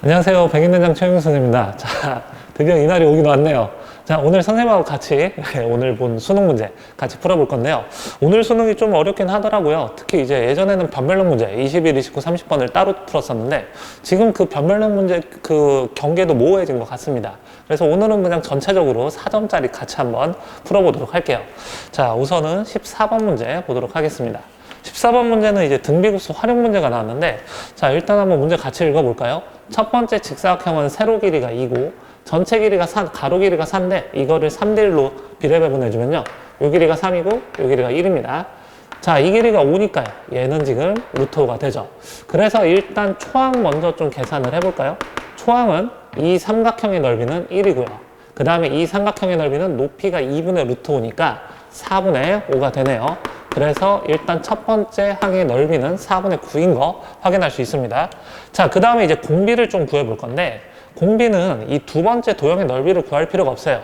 안녕하세요. 백인대장 최영수 선생님입니다. 자, 드디어 이날이 오긴 왔네요. 자, 오늘 선생님하고 같이 오늘 본 수능 문제 같이 풀어볼 건데요. 오늘 수능이 좀 어렵긴 하더라고요. 특히 이제 예전에는 변별력 문제 21, 29, 30번을 따로 풀었었는데 지금 그 변별력 문제 그 경계도 모호해진 것 같습니다. 그래서 오늘은 그냥 전체적으로 4점짜리 같이 한번 풀어보도록 할게요. 자, 우선은 14번 문제 보도록 하겠습니다. 14번 문제는 이제 등비급수 활용 문제가 나왔는데, 자, 일단 한번 문제 같이 읽어볼까요? 첫 번째 직사각형은 세로 길이가 2고 전체 길이가 4, 가로 길이가 4인데 이거를 3대 1로 비례배분해주면요, 요 길이가 3이고 요 길이가 1입니다. 자, 이 길이가 5니까요 얘는 지금 루트 5가 되죠. 그래서 일단 초항 먼저 좀 계산을 해볼까요? 초항은 이 삼각형의 넓이는 1이고요. 그 다음에 이 삼각형의 넓이는 높이가 2분의 루트 5니까 4분의 5가 되네요. 그래서 일단 첫 번째 항의 넓이는 4분의 9인 거 확인할 수 있습니다. 자, 그 다음에 이제 공비를 좀 구해볼 건데, 공비는 이 두 번째 도형의 넓이를 구할 필요가 없어요.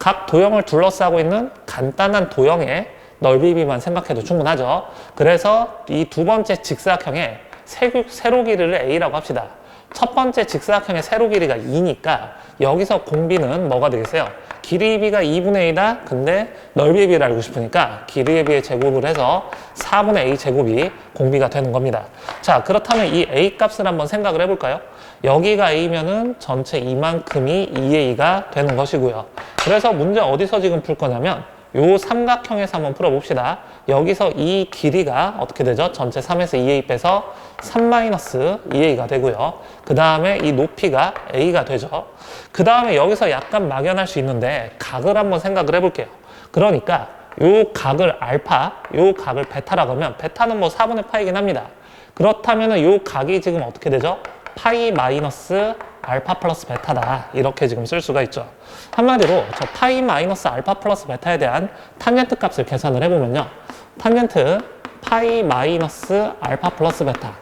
각 도형을 둘러싸고 있는 간단한 도형의 넓이비만 생각해도 충분하죠. 그래서 이 두 번째 직사각형의 세로 길이를 A라고 합시다. 첫 번째 직사각형의 세로 길이가 2니까 여기서 공비는 뭐가 되겠어요? 길이의 비가 2분의 A다. 근데 넓이의 비를 알고 싶으니까 길이의 비의 제곱을 해서 4분의 A 제곱이 공비가 되는 겁니다. 자, 그렇다면 이 A 값을 한번 생각을 해볼까요? 여기가 A면은 전체 이만큼이 2A가 되는 것이고요. 그래서 문제 어디서 지금 풀 거냐면 요 삼각형에서 한번 풀어봅시다. 여기서 이 길이가 어떻게 되죠? 전체 3에서 2A 빼서 3-2A가 되고요. 그 다음에 이 높이가 A가 되죠. 그 다음에 여기서 약간 막연할 수 있는데 각을 한번 생각을 해볼게요. 그러니까 요 각을 알파, 요 각을 베타라고 하면 베타는 뭐 4분의 파이긴 합니다. 그렇다면 요 각이 지금 어떻게 되죠? 파이 마이너스 알파 플러스 베타다, 이렇게 지금 쓸 수가 있죠. 한마디로 저 파이 마이너스 알파 플러스 베타에 대한 탄젠트 값을 계산을 해보면요, 탄젠트 파이 마이너스 알파 플러스 베타,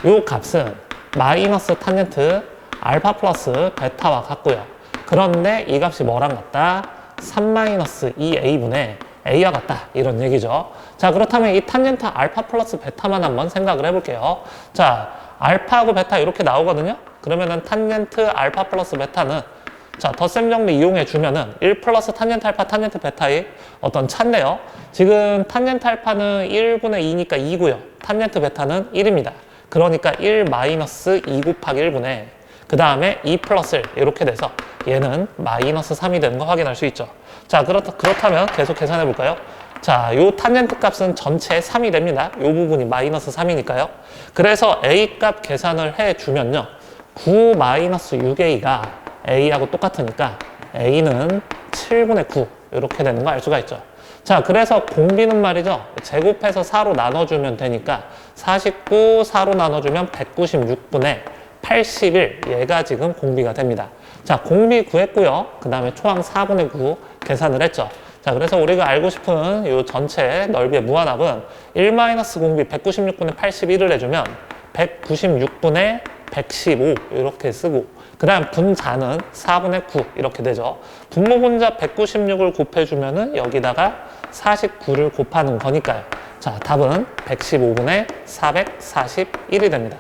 요 값은 마이너스 탄젠트 알파 플러스 베타와 같고요. 그런데 이 값이 뭐랑 같다? 3-2A분의 A와 같다, 이런 얘기죠. 자, 그렇다면 이 탄젠트 알파 플러스 베타만 한번 생각을 해볼게요. 자, 알파하고 베타 이렇게 나오거든요. 그러면은 탄젠트 알파 플러스 베타는, 자, 덧셈 정리 이용해 주면은 1 플러스 탄젠트 알파 탄젠트 베타의 어떤 차인데요. 지금 탄젠트 알파는 1분의 2니까 2고요. 탄젠트 베타는 1입니다. 그러니까 1 마이너스 2 곱하기 1분의, 그 다음에 2 플러스 1, 이렇게 돼서 얘는 마이너스 3이 되는 거 확인할 수 있죠. 자, 그렇다면 계속 계산해 볼까요? 자, 요 탄젠트 값은 전체 3이 됩니다. 요 부분이 마이너스 3이니까요. 그래서 A 값 계산을 해주면요, 9 마이너스 6A가 A하고 똑같으니까 A는 7분의 9, 이렇게 되는 거 알 수가 있죠. 자, 그래서 공비는 말이죠, 제곱해서 4로 나눠주면 되니까 49, 4로 나눠주면 196분의 81, 얘가 지금 공비가 됩니다. 자, 공비 구했고요. 그 다음에 초항 4분의 9 계산을 했죠. 자, 그래서 우리가 알고 싶은 이 전체 넓이의 무한합은 1-공비 196분의 81을 해주면 196분의 115, 이렇게 쓰고, 그 다음 분자는 4분의 9 이렇게 되죠. 분모분자 196을 곱해주면은 여기다가 49를 곱하는 거니까요. 자, 답은 115분의 441이 됩니다.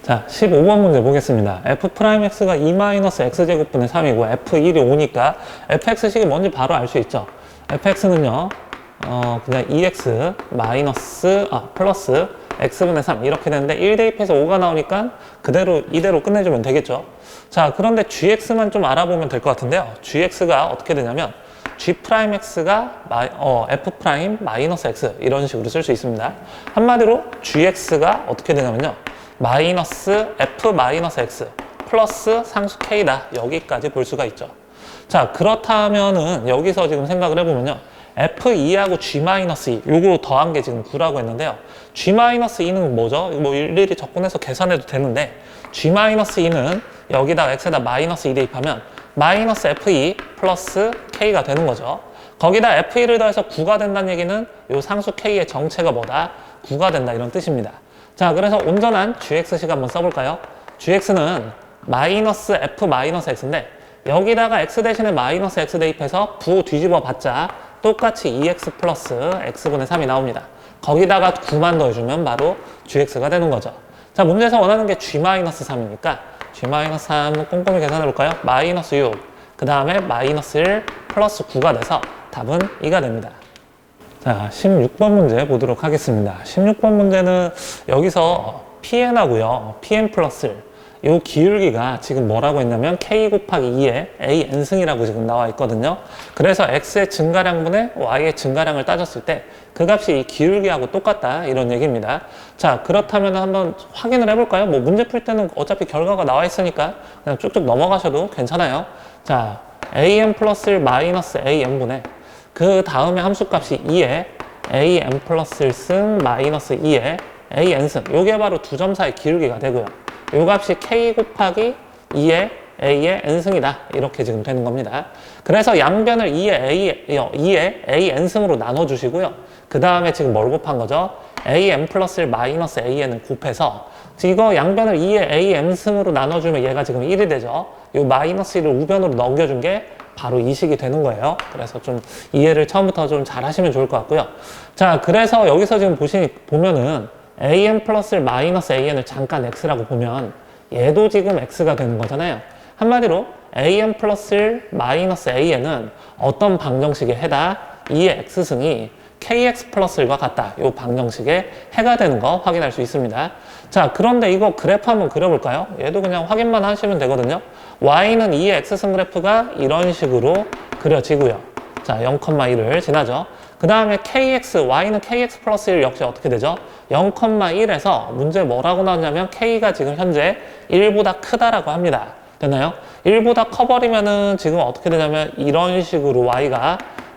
자, 15번 문제 보겠습니다. f'x가 2-x제곱분의 3이고 f1이 5니까 fx식이 뭔지 바로 알 수 있죠. fx는요, 그냥 2x 플러스 x분의 3 이렇게 되는데 1 대입해서 5가 나오니까 이대로 끝내주면 되겠죠. 자, 그런데 gx만 좀 알아보면 될 것 같은데요. gx가 어떻게 되냐면 g'x가 f' 마이너스 x, 이런 식으로 쓸 수 있습니다. 한마디로 gx가 어떻게 되냐면요, 마이너스 f 마이너스 x 플러스 상수 k다, 여기까지 볼 수가 있죠. 자, 그렇다면은 여기서 지금 생각을 해보면요, f2하고 g-2 요거 더한 게 지금 9라고 했는데요, g-2는 뭐죠? 뭐 일일이 적분해서 계산해도 되는데, g-2는 여기다가 x에다 마이너스 2 대입하면 마이너스 f2 플러스 k가 되는 거죠. 거기다 f1을 더해서 9가 된다는 얘기는 요 상수 k의 정체가 뭐다? 9가 된다, 이런 뜻입니다. 자, 그래서 온전한 gx식 한번 써볼까요? gx는 마이너스 f 마이너스 x인데 여기다가 x 대신에 마이너스 x 대입해서 부 뒤집어 봤자 똑같이 2x 플러스 x분의 3이 나옵니다. 거기다가 9만 더해주면 바로 gx가 되는 거죠. 자, 문제에서 원하는 게 g-3이니까 G-3 꼼꼼히 계산해 볼까요? 마이너스 6, 그 다음에 마이너스 1 플러스 9가 돼서 답은 2가 됩니다. 자, 16번 문제 보도록 하겠습니다. 16번 문제는 여기서 PN하고요, PN 플러스 이 기울기가 지금 뭐라고 했냐면 K 곱하기 2의 AN승이라고 지금 나와 있거든요. 그래서 X의 증가량분의 Y의 증가량을 따졌을 때 그 값이 이 기울기하고 똑같다, 이런 얘기입니다. 자, 그렇다면 한번 확인을 해볼까요? 뭐 문제 풀 때는 어차피 결과가 나와 있으니까 그냥 쭉쭉 넘어가셔도 괜찮아요. 자, AN 플러스 1 마이너스 AN분의 그 다음에 함수값이 2의 AN 플러스 1승 마이너스 2의 AN승, 요게 바로 두 점 사이 기울기가 되고요. 요 값이 K 곱하기 2의 A의 N승이다, 이렇게 지금 되는 겁니다. 그래서 양변을 2의 AN승으로 나눠주시고요. 그 다음에 지금 뭘 곱한 거죠? AN 플러스 1 마이너스 AN을 곱해서 이거 양변을 2의 AN승으로 나눠주면 얘가 지금 1이 되죠. 요 마이너스 1을 우변으로 넘겨준 게 바로 이 식이 되는 거예요. 그래서 좀 이해를 처음부터 좀 잘 하시면 좋을 것 같고요. 자, 그래서 여기서 지금 보면은 AN 플러스 1 마이너스 AN을 잠깐 X라고 보면 얘도 지금 X가 되는 거잖아요. 한마디로 AN 플러스 1 마이너스 AN은 어떤 방정식의 해다? 2의 X승이 KX 플러스 1과 같다. 이 방정식의 해가 되는 거 확인할 수 있습니다. 자, 그런데 이거 그래프 한번 그려볼까요? 얘도 그냥 확인만 하시면 되거든요. Y는 2의 X승 그래프가 이런 식으로 그려지고요. 자, 0,1을 지나죠. 그 다음에 KX, Y는 KX 플러스 1 역시 어떻게 되죠? 0,1에서 문제 뭐라고 나왔냐면 K가 지금 현재 1보다 크다라고 합니다. 됐나요? 1보다 커버리면은 지금 어떻게 되냐면 이런 식으로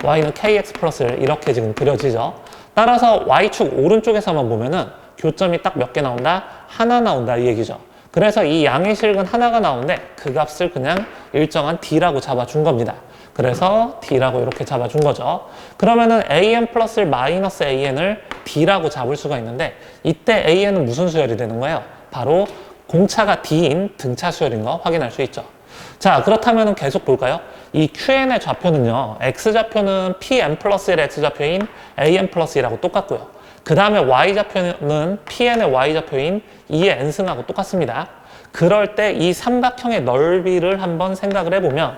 Y는 KX 플러스 1 이렇게 지금 그려지죠. 따라서 Y축 오른쪽에서만 보면은 교점이 딱 몇 개 나온다? 하나 나온다, 이 얘기죠. 그래서 이 양의 실근 하나가 나오는데 그 값을 그냥 일정한 D라고 잡아준 겁니다. 그래서 D라고 이렇게 잡아준 거죠. 그러면은 AN 플러스 1 마이너스 AN을 D라고 잡을 수가 있는데 이때 AN은 무슨 수열이 되는 거예요? 바로 공차가 D인 등차 수열인 거 확인할 수 있죠. 자, 그렇다면 계속 볼까요? 이 QN의 좌표는요, X좌표는 PN 플러스 1의 X좌표인 AN 플러스 1하고 똑같고요. 그 다음에 Y좌표는 PN의 Y좌표인 2의 N승하고 똑같습니다. 그럴 때 이 삼각형의 넓이를 한번 생각을 해보면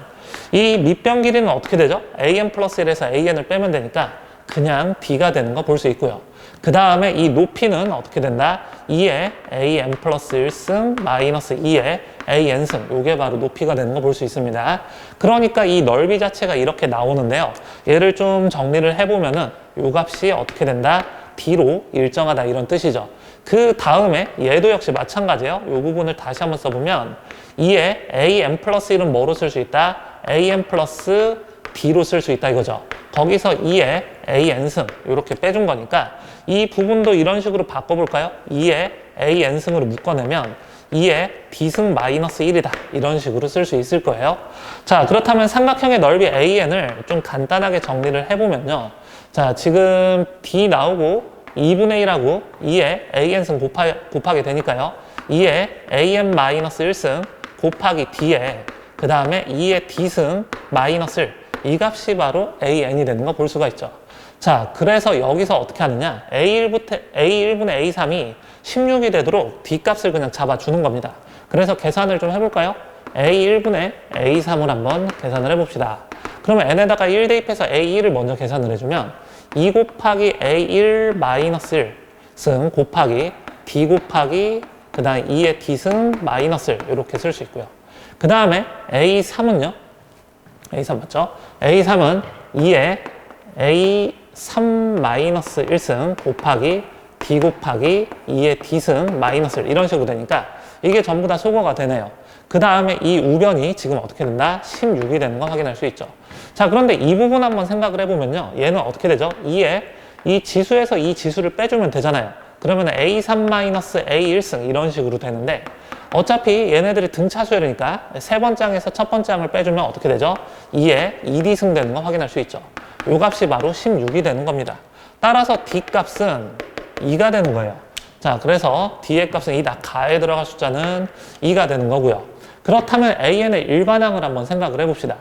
이 밑변 길이는 어떻게 되죠? AN 플러스 1에서 AN을 빼면 되니까 그냥 D가 되는 거 볼 수 있고요. 그 다음에 이 높이는 어떻게 된다? 2의 AN 플러스 1승 마이너스 2의 AN승, 요게 바로 높이가 되는 거 볼 수 있습니다. 그러니까 이 넓이 자체가 이렇게 나오는데요. 얘를 좀 정리를 해보면은 요 값이 어떻게 된다? D로 일정하다, 이런 뜻이죠. 그 다음에 얘도 역시 마찬가지예요. 이 부분을 다시 한번 써보면 2의 AN 플러스 1은 뭐로 쓸 수 있다? AN 플러스 D로 쓸 수 있다, 이거죠. 거기서 2의 AN승 이렇게 빼준 거니까 이 부분도 이런 식으로 바꿔볼까요? 2의 AN승으로 묶어내면 2의 D승 마이너스 1이다, 이런 식으로 쓸 수 있을 거예요. 자, 그렇다면 삼각형의 넓이 AN을 좀 간단하게 정리를 해보면요. 자, 지금 D 나오고 2분의 1하고 2의 AN승 곱하게 되니까요. 2의 AN 마이너스 1승 곱하기 D에 그 다음에 2의 D승 마이너스 1, 이 값이 바로 AN이 되는 거 볼 수가 있죠. 자, 그래서 여기서 어떻게 하느냐? A1분의 A3이 16이 되도록 D 값을 그냥 잡아주는 겁니다. 그래서 계산을 좀 해볼까요? A1분의 A3을 한번 계산을 해봅시다. 그러면 n에다가 1 대입해서 A1을 먼저 계산을 해주면 2 곱하기 A1 마이너스 1 승 곱하기 D 곱하기 그 다음에 2의 D승 마이너스 1 이렇게 쓸 수 있고요. 그 다음에 A3은요? A3 맞죠? A3은 2의 A3 마이너스 1승 곱하기 D 곱하기 2의 D승 마이너스 1 이런 식으로 되니까 이게 전부 다 소거가 되네요. 그 다음에 이 우변이 지금 어떻게 된다? 16이 되는 거 확인할 수 있죠. 자, 그런데 이 부분 한번 생각을 해보면요. 얘는 어떻게 되죠? 2의 이 지수에서 이 지수를 빼주면 되잖아요. 그러면 A3-A1승 이런 식으로 되는데 어차피 얘네들이 등차 수열이니까 세 번째 항에서 첫 번째 항을 빼주면 어떻게 되죠? 2의 2D승 되는 거 확인할 수 있죠. 요 값이 바로 16이 되는 겁니다. 따라서 D 값은 2가 되는 거예요. 자, 그래서 D의 값은 2다. 가에 들어갈 숫자는 2가 되는 거고요. 그렇다면 AN의 일반항을 한번 생각을 해봅시다.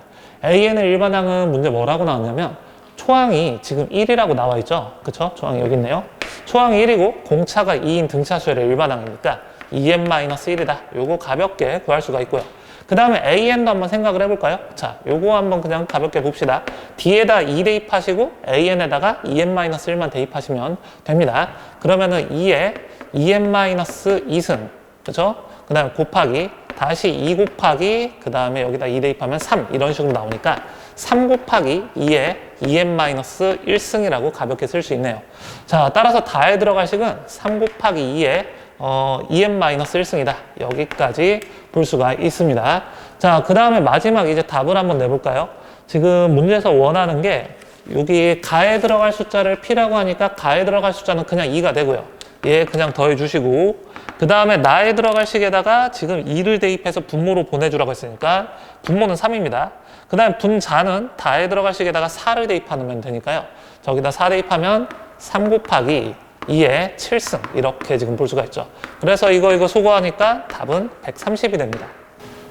AN의 일반항은 문제 뭐라고 나왔냐면 초항이 지금 1이라고 나와 있죠. 그쵸? 초항이 여기 있네요. 초항이 1이고 공차가 2인 등차 수열의 일반항이니까 2n-1이다. 요거 가볍게 구할 수가 있고요. 그 다음에 an도 한번 생각을 해볼까요? 자, 요거 한번 그냥 가볍게 봅시다. d에다 2 대입하시고 an에다가 2n-1만 대입하시면 됩니다. 그러면은 2에 2n-2승, 그죠? 그 다음에 곱하기 다시 2 곱하기 그 다음에 여기다 2 대입하면 3 이런 식으로 나오니까 3 곱하기 2에 2n-1승이라고 가볍게 쓸 수 있네요. 자, 따라서 다에 들어갈 식은 3 곱하기 2에 2n-1승이다. 여기까지 볼 수가 있습니다. 자, 그 다음에 마지막 이제 답을 한번 내볼까요? 지금 문제에서 원하는 게 여기 가에 들어갈 숫자를 p라고 하니까 가에 들어갈 숫자는 그냥 2가 되고요. 얘 그냥 더해주시고 그 다음에 나에 들어갈 식에다가 지금 2를 대입해서 분모로 보내주라고 했으니까 분모는 3입니다. 그 다음에 분자는 다에 들어갈 식에다가 4를 대입하면 되니까요. 저기다 4 대입하면 3 곱하기 2에 7승 이렇게 지금 볼 수가 있죠. 그래서 이거 소거하니까 답은 130이 됩니다.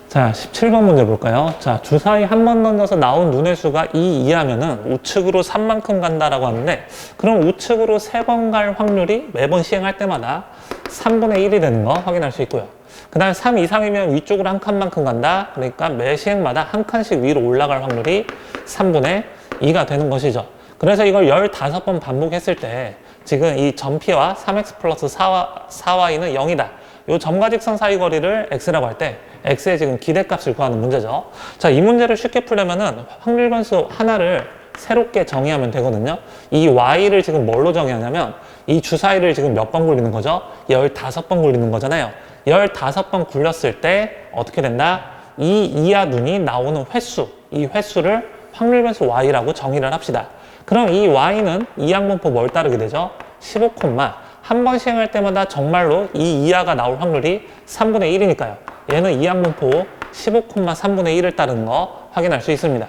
자, 17번 문제 볼까요? 자, 주사위 한 번 던져서 나온 눈의 수가 2 이하면은 우측으로 3만큼 간다라고 하는데 그럼 우측으로 3번 갈 확률이 매번 시행할 때마다 3분의 1이 되는 거 확인할 수 있고요. 그 다음에 3 이상이면 위쪽으로 한 칸만큼 간다. 그러니까 매 시행마다 한 칸씩 위로 올라갈 확률이 3분의 2가 되는 것이죠. 그래서 이걸 15번 반복했을 때 지금 이 점P와 3x 플러스 4y는 0이다. 이 점과 직선 사이 거리를 x라고 할 때 x의 지금 기대값을 구하는 문제죠. 자, 이 문제를 쉽게 풀려면은 확률 변수 하나를 새롭게 정의하면 되거든요. 이 y를 지금 뭘로 정의하냐면 이 주사위를 지금 몇 번 굴리는 거죠? 15번 굴리는 거잖아요. 15번 굴렸을 때 어떻게 된다? 이 이하 눈이 나오는 횟수, 이 횟수를 확률 변수 y라고 정의를 합시다. 그럼 이 y는 이항분포 뭘 따르게 되죠? 15, 한 번 시행할 때마다 정말로 이 이하가 나올 확률이 3분의 1이니까요. 얘는 이항분포 15, 3분의 1을 따르는 거 확인할 수 있습니다.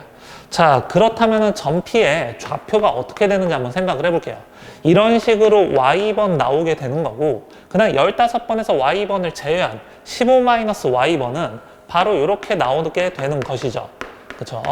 자, 그렇다면 점P의 좌표가 어떻게 되는지 한번 생각을 해볼게요. 이런 식으로 y번 나오게 되는 거고 그 다음 15번에서 y번을 제외한 15-y번은 바로 이렇게 나오게 되는 것이죠. 그쵸?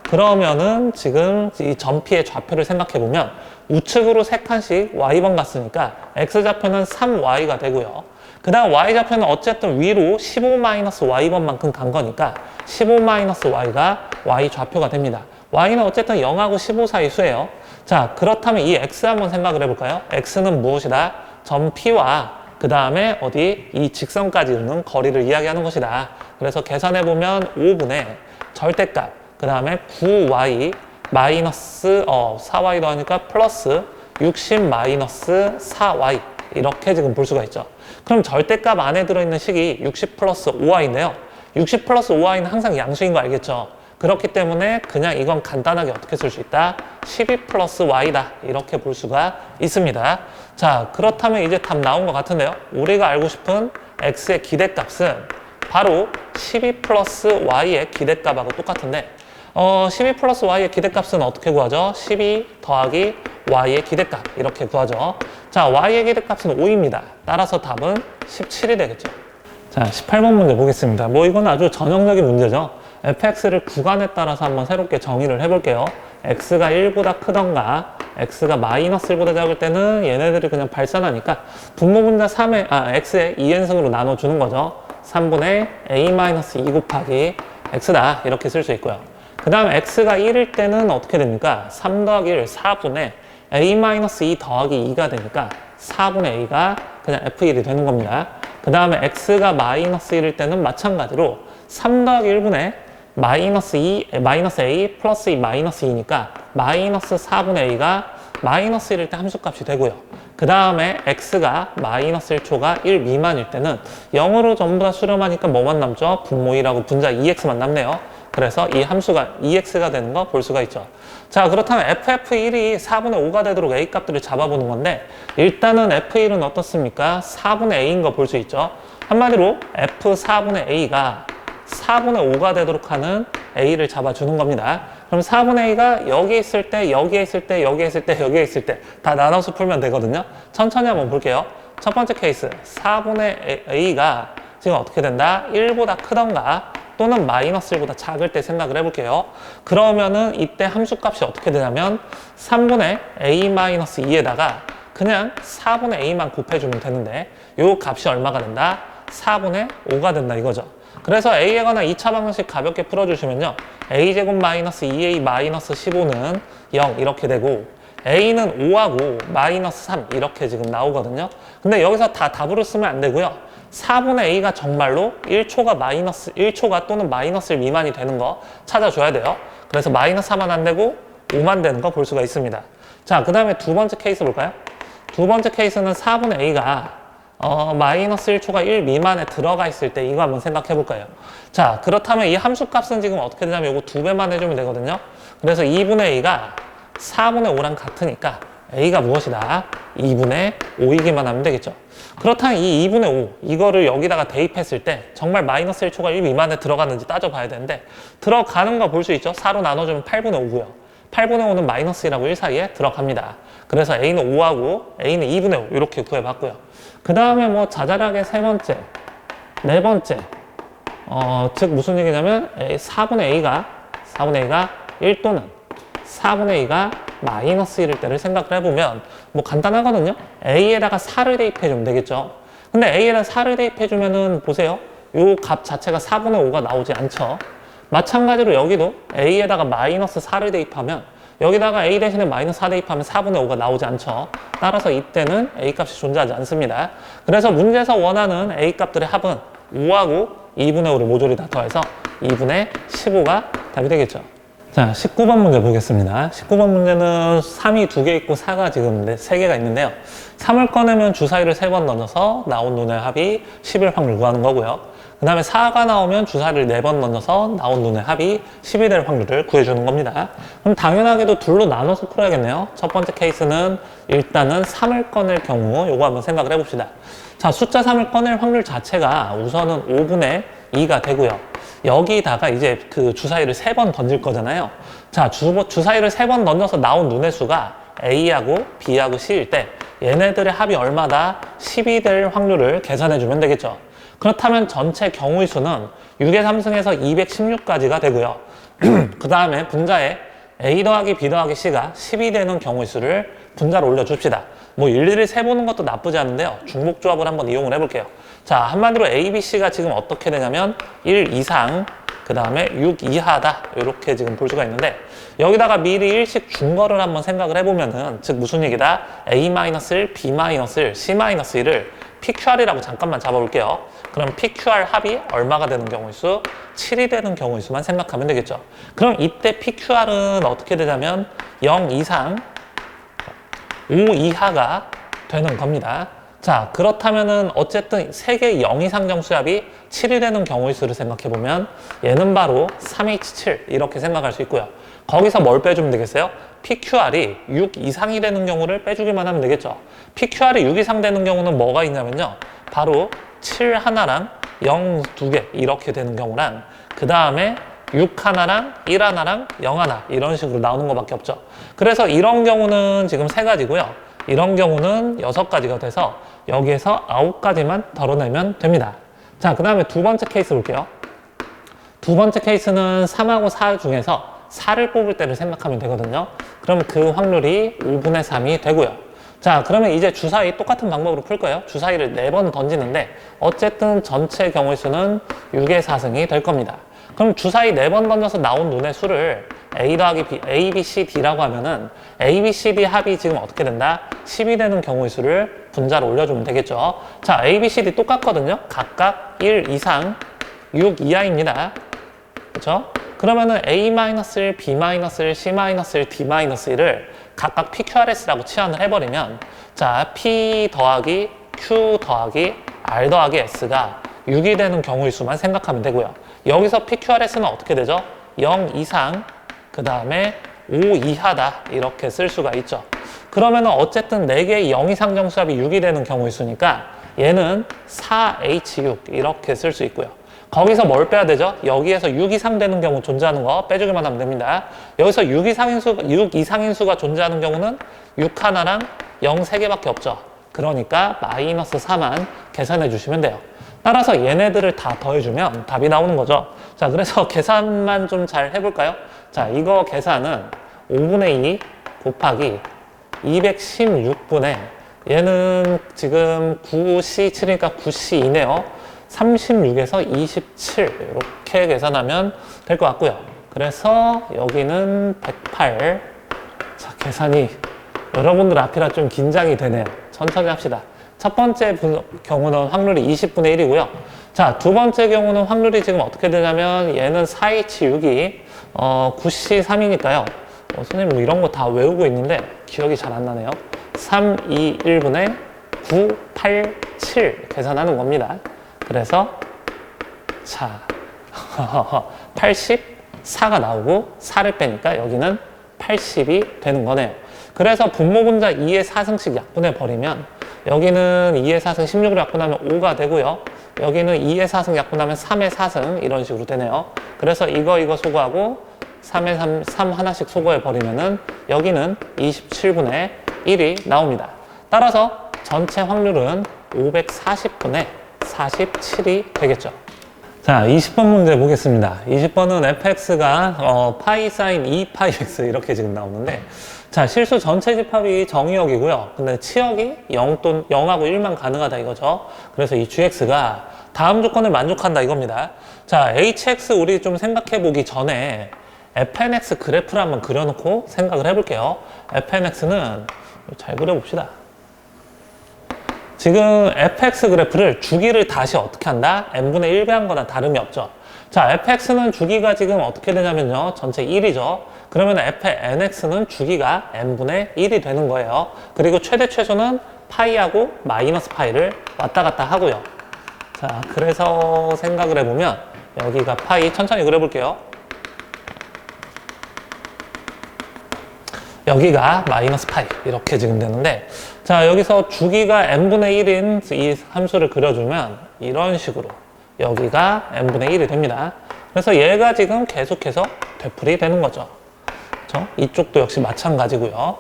그러면은 지금 이 점P의 좌표를 생각해보면 우측으로 3칸씩 y번 갔으니까 x좌표는 3y가 되고요. 그 다음 y좌표는 어쨌든 위로 15-y번만큼 간 거니까 15-y가 y좌표가 됩니다. y는 어쨌든 0하고 15 사이 수예요. 자, 그렇다면 이 x 한번 생각을 해볼까요? x는 무엇이다? 점 P와 그 다음에 어디 이 직선까지 있는 거리를 이야기하는 것이다. 그래서 계산해보면 5분의 절대값 그 다음에 9y 마이너스 4y 더하니까 플러스 60 마이너스 4y 이렇게 지금 볼 수가 있죠. 그럼 절대값 안에 들어있는 식이 60 플러스 5y인데요. 60 플러스 5y는 항상 양수인 거 알겠죠? 그렇기 때문에 그냥 이건 간단하게 어떻게 쓸 수 있다? 12 플러스 y다. 이렇게 볼 수가 있습니다. 자, 그렇다면 이제 답 나온 것 같은데요. 우리가 알고 싶은 x의 기대값은 바로 12 플러스 y의 기대값하고 똑같은데 12 플러스 y의 기대값은 어떻게 구하죠? 12 더하기 y의 기대값 이렇게 구하죠. 자, y의 기대값은 5입니다. 따라서 답은 17이 되겠죠. 자, 18번 문제 보겠습니다. 뭐 이건 아주 전형적인 문제죠. fx를 구간에 따라서 한번 새롭게 정의를 해볼게요. x가 1보다 크던가 x가 마이너스 1보다 작을 때는 얘네들이 그냥 발산하니까 분모분자 3의 x의 2n승으로 나눠주는 거죠. 3분의 a-2 곱하기 x다 이렇게 쓸 수 있고요. 그 다음 x가 1일 때는 어떻게 됩니까? 3 더하기 1, 4분의 a-2 더하기 2가 되니까 4분의 a가 그냥 f1이 되는 겁니다. 그 다음에 x가 마이너스 1일 때는 마찬가지로 3 더하기 1분의 마이너스 a 플러스 2 마이너스 2니까 마이너스 4분의 a가 마이너스 1일 때 함수값이 되고요. 그 다음에 x가 마이너스 1초가 1 미만일 때는 0으로 전부 다 수렴하니까 뭐만 남죠? 분모 2라고 분자 2x만 남네요. 그래서 이 함수가 2x가 되는 거 볼 수가 있죠. 자, 그렇다면 ff1이 4분의 5가 되도록 a 값들을 잡아보는 건데 일단은 f1은 어떻습니까? 4분의 a인 거 볼 수 있죠. 한마디로 f4분의 a가 4분의 5가 되도록 하는 a를 잡아주는 겁니다. 그럼 4분의 a가 여기 있을 때, 여기에 있을 때, 여기에 있을 때, 여기에 있을 때 다 나눠서 풀면 되거든요. 천천히 한번 볼게요. 첫 번째 케이스 4분의 a가 지금 어떻게 된다? 1보다 크던가 또는 마이너스 1보다 작을 때 생각을 해볼게요. 그러면은 이때 함수값이 어떻게 되냐면 3분의 a-2에다가 그냥 4분의 a만 곱해주면 되는데 요 값이 얼마가 된다? 4분의 5가 된다 이거죠. 그래서 A에 관한 2차 방정식 가볍게 풀어주시면요. A제곱 마이너스 2A 마이너스 15는 0 이렇게 되고 A는 5하고 마이너스 3 이렇게 지금 나오거든요. 근데 여기서 다 답으로 쓰면 안 되고요. 4분의 A가 정말로 1초가 또는 마이너스 1 미만이 되는 거 찾아줘야 돼요. 그래서 마이너스 4만 안 되고 5만 되는 거 볼 수가 있습니다. 자, 그 다음에 두 번째 케이스 볼까요? 두 번째 케이스는 4분의 A가 마이너스 1초가 1 미만에 들어가 있을 때 이거 한번 생각해 볼까요? 자, 그렇다면 이 함수 값은 지금 어떻게 되냐면 이거 2배만 해주면 되거든요. 그래서 2분의 A가 4분의 5랑 같으니까 A가 무엇이다? 2분의 5이기만 하면 되겠죠. 그렇다면 이 2분의 5 이거를 여기다가 대입했을 때 정말 마이너스 1초가 1 미만에 들어가는지 따져봐야 되는데 들어가는 거 볼 수 있죠. 4로 나눠주면 8분의 5고요. 8분의 5는 마이너스 1하고 1 사이에 들어갑니다. 그래서 A는 5하고 A는 2분의 5 이렇게 구해봤고요. 그 다음에 뭐 자잘하게 세 번째, 네 번째 즉 무슨 얘기냐면 4분의 A가 1 또는 4분의 A가 마이너스 1일 때를 생각을 해보면 뭐 간단하거든요. A에다가 4를 대입해주면 되겠죠. 근데 A에다 4를 대입해주면은 보세요. 요 값 자체가 4분의 5가 나오지 않죠. 마찬가지로 여기도 A에다가 마이너스 4를 대입하면 여기다가 A 대신에 마이너스 4 대입하면 4분의 5가 나오지 않죠. 따라서 이때는 A 값이 존재하지 않습니다. 그래서 문제에서 원하는 A 값들의 합은 5하고 2분의 5를 모조리 다 더해서 2분의 15가 답이 되겠죠. 자, 19번 문제 보겠습니다. 19번 문제는 3이 2개 있고 4가 지금 3개가 있는데요. 3을 꺼내면 주사위를 3번 넣어서 나온 눈의 합이 10일 확률 구하는 거고요. 그 다음에 4가 나오면 주사위를 4번 넣어서 나온 눈의 합이 10이 될 확률을 구해주는 겁니다. 그럼 당연하게도 둘로 나눠서 풀어야겠네요. 첫 번째 케이스는 일단은 3을 꺼낼 경우 요거 한번 생각을 해봅시다. 자, 숫자 3을 꺼낼 확률 자체가 우선은 5분의 2가 되고요. 여기다가 이제 그 주사위를 3번 던질 거잖아요. 자, 주사위를 3번 던져서 나온 눈의 수가 A하고 B하고 C일 때 얘네들의 합이 얼마다 10이 될 확률을 계산해 주면 되겠죠. 그렇다면 전체 경우의 수는 6의 3승에서 216까지가 되고요. 그 다음에 분자에 A 더하기 B 더하기 C가 10이 되는 경우의 수를 분자로 올려줍시다. 뭐 일일이 세보는 것도 나쁘지 않은데요. 중복조합을 한번 이용을 해볼게요. 자, 한마디로 A, B, C가 지금 어떻게 되냐면 1 이상, 그 다음에 6 이하다. 이렇게 지금 볼 수가 있는데 여기다가 미리 일식 준 거를 한번 생각을 해보면은 즉 무슨 얘기다? A-1, B-1, C-1을 PQR이라고 잠깐만 잡아볼게요. 그럼 PQR 합이 얼마가 되는 경우의 수? 7이 되는 경우의 수만 생각하면 되겠죠. 그럼 이때 PQR은 어떻게 되냐면 0 이상, 5 이하가 되는 겁니다. 자, 그렇다면은 어쨌든 3개의 0 이상 정수합이 7이 되는 경우의 수를 생각해보면 얘는 바로 3H7 이렇게 생각할 수 있고요. 거기서 뭘 빼주면 되겠어요? PQR이 6 이상이 되는 경우를 빼주기만 하면 되겠죠. PQR이 6 이상 되는 경우는 뭐가 있냐면요. 바로 7 하나랑 0 2개 이렇게 되는 경우랑 그 다음에 6 하나랑 1 하나랑 0 하나 이런 식으로 나오는 것밖에 없죠. 그래서 이런 경우는 지금 3가지고요. 이런 경우는 6가지가 돼서 여기에서 9가지만 덜어내면 됩니다. 자, 그 다음에 두 번째 케이스 볼게요. 두 번째 케이스는 3하고 4 중에서 4를 뽑을 때를 생각하면 되거든요. 그럼 그 확률이 5분의 3이 되고요. 자, 그러면 이제 주사위 똑같은 방법으로 풀 거예요. 주사위를 4번 던지는데 어쨌든 전체 경우의 수는 6의 4승이 될 겁니다. 그럼 주사위 4번 던져서 나온 눈의 수를 A 더하기 B, A, B, C, D라고 하면은 A, B, C, D 합이 지금 어떻게 된다? 10이 되는 경우의 수를 분자로 올려주면 되겠죠. 자, A, B, C, D 똑같거든요. 각각 1 이상, 6 이하입니다. 그렇죠? 그러면은 A-1, B-1, C-1, D-1을 각각 PQRS라고 치환을 해버리면 자, P 더하기 Q 더하기 R 더하기 S가 6이 되는 경우의 수만 생각하면 되고요. 여기서 PQRS는 어떻게 되죠? 0 이상, 그 다음에 5 이하다 이렇게 쓸 수가 있죠. 그러면은 어쨌든 4개의 0 이상 정수합이 6이 되는 경우의 수니까 얘는 4H6 이렇게 쓸 수 있고요. 거기서 뭘 빼야 되죠? 여기에서 6 이상 되는 경우 존재하는 거 빼주기만 하면 됩니다. 여기서 6 이상인 수가 존재하는 경우는 6 하나랑 0 3개밖에 없죠. 그러니까 마이너스 4만 계산해 주시면 돼요. 따라서 얘네들을 다 더해주면 답이 나오는 거죠. 자, 그래서 계산만 좀 잘 해볼까요? 자, 이거 계산은 5분의 2 곱하기 216분의 얘는 지금 9C7이니까 9C2네요. 36에서 27 이렇게 계산하면 될 것 같고요. 그래서 여기는 108. 자, 계산이 여러분들 앞이라 좀 긴장이 되네요. 천천히 합시다. 첫 번째 경우는 확률이 20분의 1이고요. 자, 두 번째 경우는 확률이 지금 어떻게 되냐면 얘는 4H6이 9C3이니까요. 선생님 뭐 이런 거 다 외우고 있는데 기억이 잘 안 나네요. 3, 2, 1분의 9, 8, 7 계산하는 겁니다. 그래서 자 84가 나오고 4를 빼니까 여기는 80이 되는 거네요. 그래서 분모분자 2의 4승씩 약분해 버리면 여기는 2의 4승 16으로 약분하면 5가 되고요. 여기는 2의 4승 약분하면 3의 4승 이런 식으로 되네요. 그래서 이거 소거하고 3의 3 하나씩 소거해 버리면은 여기는 27분의 1이 나옵니다. 따라서 전체 확률은 540분의 47이 되겠죠. 자, 20번 문제 보겠습니다. 20번은 fx가 파이 사인 2파이 x 이렇게 지금 나오는데, 자, 실수 전체 집합이 정의역이고요. 근데 치역이 0하고 1만 가능하다 이거죠. 그래서 이 gx가 다음 조건을 만족한다 이겁니다. 자, hx 우리 좀 생각해 보기 전에 fnx 그래프를 한번 그려놓고 생각을 해볼게요. fnx는 잘 그려봅시다. 지금 fx 그래프를 주기를 다시 어떻게 한다? n분의 1 배한 거나 다름이 없죠. 자, fx는 주기가 지금 어떻게 되냐면요. 전체 1이죠. 그러면 fnx는 주기가 n분의 1이 되는 거예요. 그리고 최대 최소는 파이하고 마이너스 파이를 왔다 갔다 하고요. 자, 그래서 생각을 해보면 여기가 파이, 천천히 그려볼게요. 여기가 마이너스 파이 이렇게 지금 되는데, 자, 여기서 주기가 n분의 1인 이 함수를 그려주면 이런 식으로 여기가 n분의 1이 됩니다. 그래서 얘가 지금 계속해서 되풀이 되는 거죠. 그렇죠? 이쪽도 역시 마찬가지고요.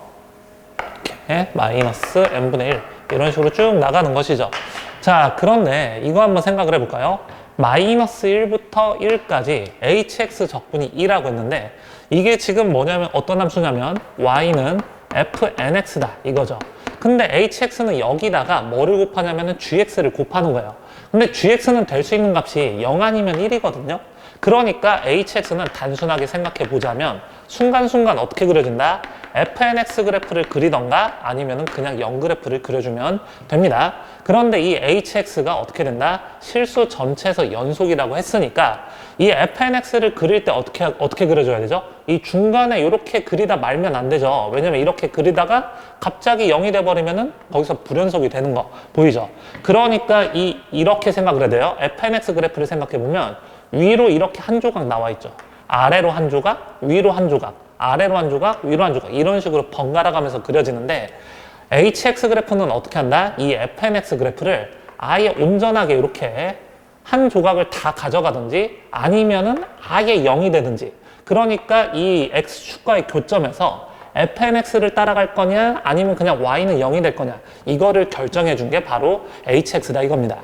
이렇게 마이너스 n분의 1 이런 식으로 쭉 나가는 것이죠. 자, 그런데 이거 한번 생각을 해볼까요? 마이너스 1부터 1까지 hx 적분이 2라고 했는데, 이게 지금 뭐냐면 어떤 함수냐면 y는 fnx다 이거죠. 근데 hx는 여기다가 뭐를 곱하냐면 gx를 곱하는 거예요. 근데 gx는 될 수 있는 값이 0 아니면 1이거든요. 그러니까 hx는 단순하게 생각해 보자면 순간순간 어떻게 그려진다? fnx 그래프를 그리던가 아니면 그냥 0 그래프를 그려주면 됩니다. 그런데 이 hx가 어떻게 된다? 실수 전체에서 연속이라고 했으니까 이 fnx를 그릴 때 어떻게 그려줘야 되죠? 이 중간에 이렇게 그리다 말면 안 되죠. 왜냐면 이렇게 그리다가 갑자기 0이 돼버리면은 거기서 불연속이 되는 거 보이죠? 그러니까 이렇게 생각을 해야 돼요. fnx 그래프를 생각해보면 위로 이렇게 한 조각 나와 있죠. 아래로 한 조각, 위로 한 조각, 아래로 한 조각, 위로 한 조각 이런 식으로 번갈아 가면서 그려지는데, hx 그래프는 어떻게 한다? 이 fnx 그래프를 아예 온전하게 이렇게 한 조각을 다 가져가든지 아니면은 아예 0이 되든지, 그러니까 이 x축과의 교점에서 fnx를 따라갈 거냐 아니면 그냥 y는 0이 될 거냐 이거를 결정해 준 게 바로 hx다 이겁니다.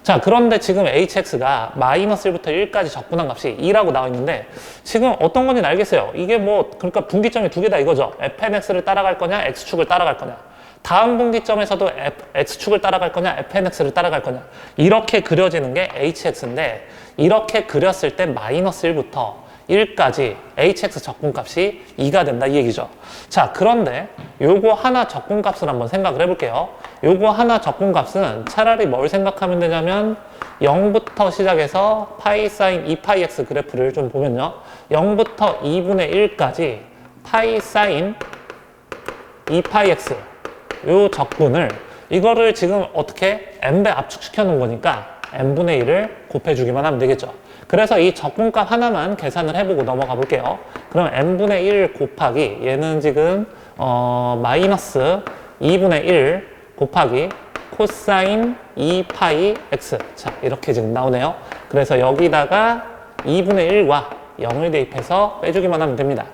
자, 그런데 지금 hx가 마이너스 1부터 1까지 적분한 값이 2라고 나와 있는데, 지금 어떤 건지 알겠어요. 이게 뭐 그러니까 분기점이 두 개다 이거죠. fnx를 따라갈 거냐 x축을 따라갈 거냐, 다음 분기점에서도 x축을 따라갈 거냐 fnx를 따라갈 거냐 이렇게 그려지는 게 hx인데, 이렇게 그렸을 때 마이너스 1부터 1까지 hx 적분값이 2가 된다 이 얘기죠. 자, 그런데 요거 하나 적분값을 한번 생각을 해볼게요. 요거 하나 적분값은 차라리 뭘 생각하면 되냐면 0부터 시작해서 파이 사인 2파이 x 그래프를 좀 보면요, 0부터 2분의 1까지 파이 사인 2파이 x 요 적분을 이거를 지금 어떻게 n배 압축시켜 놓은 거니까 n분의 1을 곱해주기만 하면 되겠죠. 그래서 이 적분값 하나만 계산을 해보고 넘어가 볼게요. 그럼 n분의 1 곱하기 얘는 지금 마이너스 2분의 1 곱하기 코사인 2파이 x, 자 이렇게 지금 나오네요. 그래서 여기다가 2분의 1과 0을 대입해서 빼주기만 하면 됩니다.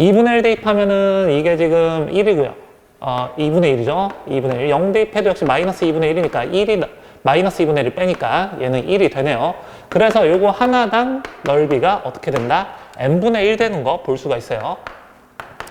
2분의 1 대입하면은 이게 지금 1이고요. 2분의 1이죠. 2분의 1. 0 대입해도 역시 마이너스 2분의 1이니까 1이 마이너스 2분의 1을 빼니까 얘는 1이 되네요. 그래서 요거 하나당 넓이가 어떻게 된다? n분의 1 되는 거 볼 수가 있어요.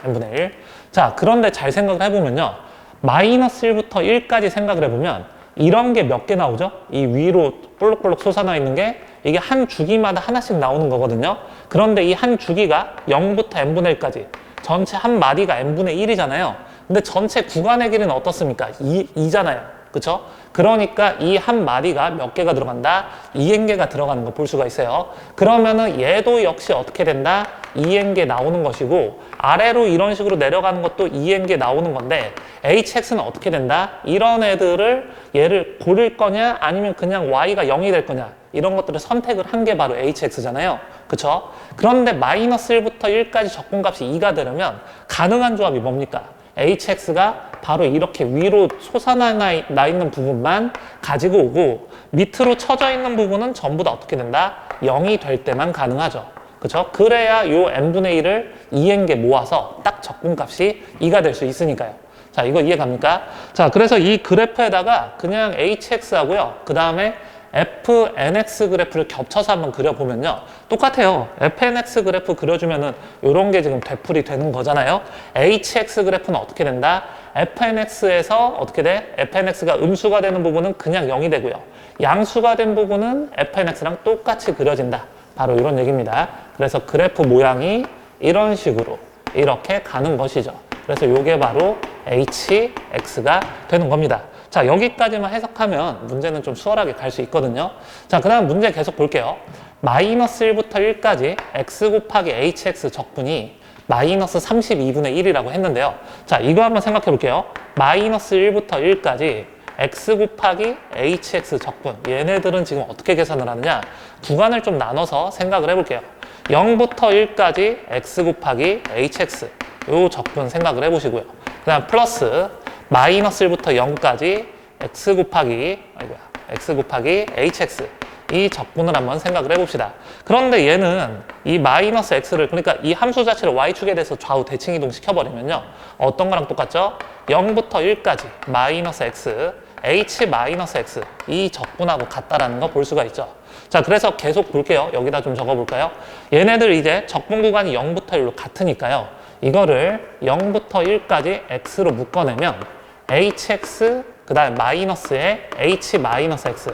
n분의 1. 자, 그런데 잘 생각을 해보면요, 마이너스 1부터 1까지 생각을 해보면 이런 게 몇 개 나오죠? 이 위로 볼록볼록 솟아나 있는 게 이게 한 주기마다 하나씩 나오는 거거든요. 그런데 이 한 주기가 0부터 n분의 1까지 전체 한 마디가 n분의 1이잖아요. 근데 전체 구간의 길이는 어떻습니까? 2잖아요. 그쵸? 그러니까 이 한 마디가 몇 개가 들어간다? 2n개가 들어가는 거 볼 수가 있어요. 그러면은 얘도 역시 어떻게 된다? 2n개 나오는 것이고 아래로 이런 식으로 내려가는 것도 2n개 나오는 건데 hx는 어떻게 된다? 이런 애들을 얘를 고를 거냐 아니면 그냥 y가 0이 될 거냐 이런 것들을 선택을 한 게 바로 hx잖아요. 그쵸? 그런데 마이너스 1부터 1까지 적분값이 2가 되려면 가능한 조합이 뭡니까? hx가 바로 이렇게 위로 솟아나 있는 부분만 가지고 오고 밑으로 쳐져 있는 부분은 전부 다 어떻게 된다? 0이 될 때만 가능하죠. 그쵸? 그래야 요 n분의 1을 2n개 모아서 딱 적분값이 2가 될 수 있으니까요. 자, 이거 이해 갑니까? 자, 그래서 이 그래프에다가 그냥 hx하고요. 그 다음에 fnx 그래프를 겹쳐서 한번 그려보면요. 똑같아요. fnx 그래프 그려주면은 요런 게 지금 되풀이 되는 거잖아요. hx 그래프는 어떻게 된다? fnx에서 어떻게 돼? fnx가 음수가 되는 부분은 그냥 0이 되고요. 양수가 된 부분은 fnx랑 똑같이 그려진다. 바로 이런 얘기입니다. 그래서 그래프 모양이 이런 식으로 이렇게 가는 것이죠. 그래서 요게 바로 hx가 되는 겁니다. 자, 여기까지만 해석하면 문제는 좀 수월하게 갈 수 있거든요. 자, 그 다음 문제 계속 볼게요. 마이너스 1부터 1까지 x 곱하기 hx 적분이 마이너스 32분의 1이라고 했는데요. 자, 이거 한번 생각해 볼게요. 마이너스 1부터 1까지 x 곱하기 hx 적분. 얘네들은 지금 어떻게 계산을 하느냐? 구간을 좀 나눠서 생각을 해볼게요. 0부터 1까지 x 곱하기 hx. 요 적분 생각을 해보시고요. 그 다음 플러스 마이너스 1부터 0까지 x 곱하기 hx 이 적분을 한번 생각을 해봅시다. 그런데 얘는 이 마이너스 x를 그러니까 이 함수 자체를 y축에 대해서 좌우 대칭 이동 시켜버리면요. 어떤 거랑 똑같죠? 0부터 1까지 마이너스 x h 마이너스 x 이 적분하고 같다라는 거 볼 수가 있죠. 자, 그래서 계속 볼게요. 여기다 좀 적어볼까요? 얘네들 이제 적분 구간이 0부터 1로 같으니까요. 이거를 0부터 1까지 x로 묶어내면 hx 그 다음에 마이너스에 h 마이너스 x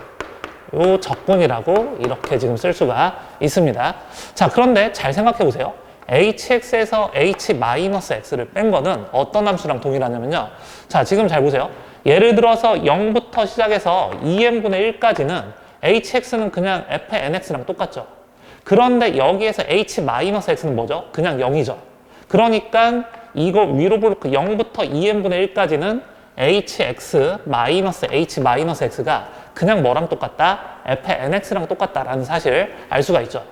요 적분이라고 이렇게 지금 쓸 수가 있습니다. 자, 그런데 잘 생각해 보세요. hx에서 h 마이너스 x를 뺀 거는 어떤 함수랑 동일하냐면요. 자, 지금 잘 보세요. 예를 들어서 0부터 시작해서 2n분의 1까지는 hx는 그냥 fnx랑 똑같죠. 그런데 여기에서 h 마이너스 x는 뭐죠? 그냥 0이죠. 그러니까 이거 위로 볼 0부터 2n분의 1까지는 hx 마이너스 h 마이너스 x가 그냥 뭐랑 똑같다? fnx랑 똑같다라는 사실을 알 수가 있죠.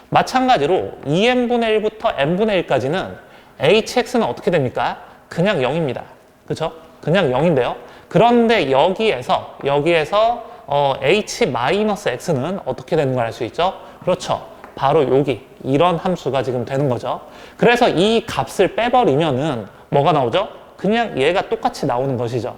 마찬가지로 2n분의 1부터 n분의 1까지는 hx는 어떻게 됩니까? 그냥 0입니다. 그렇죠? 그냥 0인데요. 그런데 여기에서 h 마이너스 x는 어떻게 되는 걸 알 수 있죠? 그렇죠. 바로 여기 이런 함수가 지금 되는 거죠. 그래서 이 값을 빼버리면은 뭐가 나오죠? 그냥 얘가 똑같이 나오는 것이죠.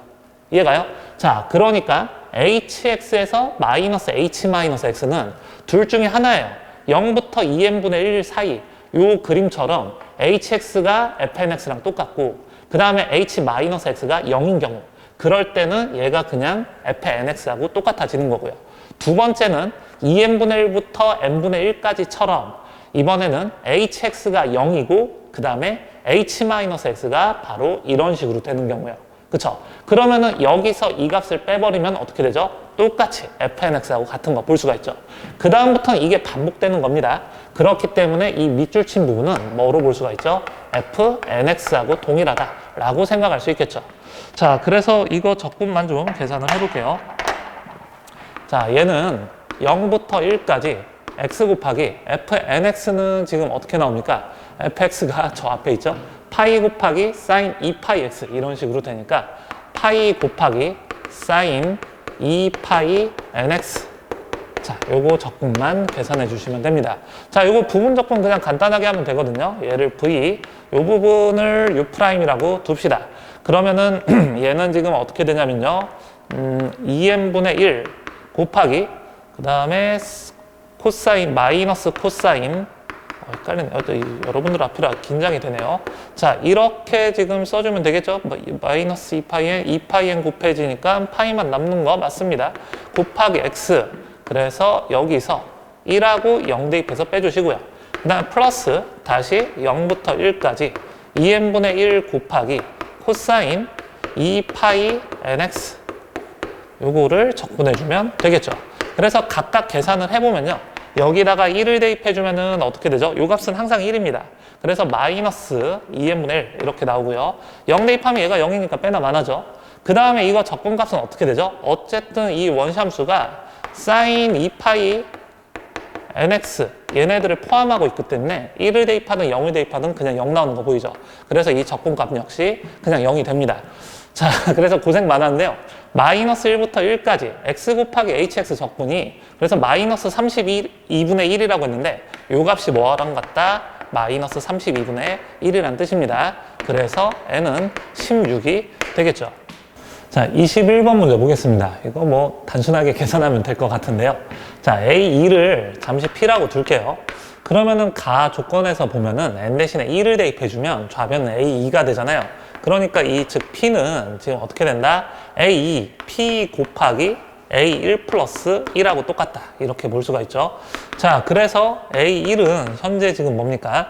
이해가요? 자, 그러니까 hx에서 마이너스 h 마이너스 x는 둘 중에 하나예요. 0부터 2n분의 1 사이 요 그림처럼 hx가 fnx랑 똑같고 그 다음에 h 마이너스 x가 0인 경우 그럴 때는 얘가 그냥 fnx하고 똑같아지는 거고요. 두 번째는 2n분의 1부터 n분의 1까지처럼 이번에는 hx가 0이고 그 다음에 h-x가 바로 이런 식으로 되는 경우예요. 그쵸? 그러면은 여기서 이 값을 빼버리면 어떻게 되죠? 똑같이 fnx하고 같은 거 볼 수가 있죠. 그 다음부터는 이게 반복되는 겁니다. 그렇기 때문에 이 밑줄 친 부분은 뭐로 볼 수가 있죠? fnx하고 동일하다라고 생각할 수 있겠죠. 자, 그래서 이거 적분만 좀 계산을 해볼게요. 자, 얘는 0부터 1까지 x 곱하기 fnx는 지금 어떻게 나옵니까? fx가 저 앞에 있죠? 파이 곱하기 sin 2파이 x 이런 식으로 되니까 파이 곱하기 sin 2파이 nx 자, 요거 적분만 계산해 주시면 됩니다. 자, 요거 부분 적분 그냥 간단하게 하면 되거든요. 얘를 v 요 부분을 u'이라고 둡시다. 그러면은 얘는 지금 어떻게 되냐면요. 2n분의 1 곱하기 그 다음에 코사인 마이너스 코사인 헷갈리네요. 여러분들 앞이라 긴장이 되네요. 자, 이렇게 지금 써주면 되겠죠? 마이너스 2파이엔 2파이엔 곱해지니까 파이만 남는 거 맞습니다. 곱하기 x. 그래서 여기서 1하고 0 대입해서 빼주시고요. 그 다음에 플러스 다시 0부터 1까지 2n분의 1 곱하기 코사인 2파이 nx 요거를 적분해주면 되겠죠. 그래서 각각 계산을 해보면요. 여기다가 1을 대입해주면은 어떻게 되죠? 요 값은 항상 1입니다. 그래서 마이너스 2n분의 1 이렇게 나오고요. 0 대입하면 얘가 0이니까 빼나 마나죠. 그 다음에 이거 적분값은 어떻게 되죠? 어쨌든 이 원시함수가 사인 2파이 nx 얘네들을 포함하고 있기 때문에 1을 대입하든 0을 대입하든 그냥 0 나오는 거 보이죠? 그래서 이 적분값 역시 그냥 0이 됩니다. 자, 그래서 고생 많았는데요. 마이너스 1부터 1까지 x 곱하기 hx 적분이 그래서 마이너스 32분의 1이라고 했는데 요 값이 뭐랑 같다? 마이너스 32분의 1이라는 뜻입니다. 그래서 n은 16이 되겠죠. 자, 21번 문제 보겠습니다. 이거 뭐 단순하게 계산하면 될 것 같은데요. 자, A2를 잠시 P라고 둘게요. 그러면은 가 조건에서 보면은 n 대신에 1을 대입해주면 좌변은 A2가 되잖아요. 그러니까 이 즉 P는 지금 어떻게 된다? A2, P 곱하기 A1 플러스 1하고 똑같다. 이렇게 볼 수가 있죠. 자, 그래서 A1은 현재 지금 뭡니까?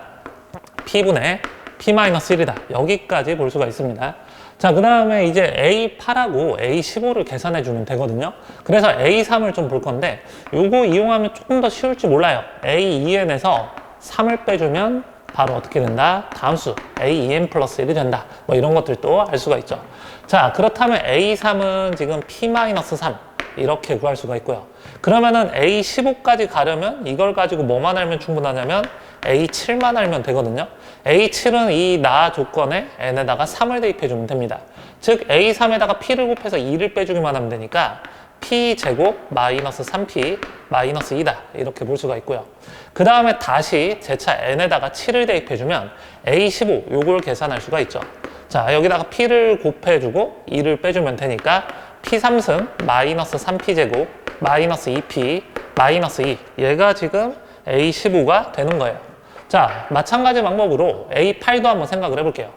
P분의 P-1이다. 여기까지 볼 수가 있습니다. 자, 그 다음에 이제 A8하고 A15를 계산해 주면 되거든요. 그래서 A3을 좀 볼 건데 요거 이용하면 조금 더 쉬울지 몰라요. A2n에서 3을 빼주면 바로 어떻게 된다? 다음 수 A2n 플러스 1이 된다. 뭐 이런 것들도 알 수가 있죠. 자, 그렇다면 A3은 지금 P-3 이렇게 구할 수가 있고요. 그러면은 A15까지 가려면 이걸 가지고 뭐만 알면 충분하냐면 A7만 알면 되거든요. A7은 이 나 조건에 n에다가 3을 대입해주면 됩니다. 즉 A3에다가 P를 곱해서 2를 빼주기만 하면 되니까 P제곱 마이너스 3P 마이너스 2다. 이렇게 볼 수가 있고요. 그 다음에 다시 제차 n에다가 7을 대입해주면 A15 요걸 계산할 수가 있죠. 자, 여기다가 P를 곱해주고 2를 빼주면 되니까 P3승 마이너스 3P제곱 마이너스 2P 마이너스 2 얘가 지금 A15가 되는 거예요. 자, 마찬가지 방법으로 A8도 한번 생각을 해볼게요.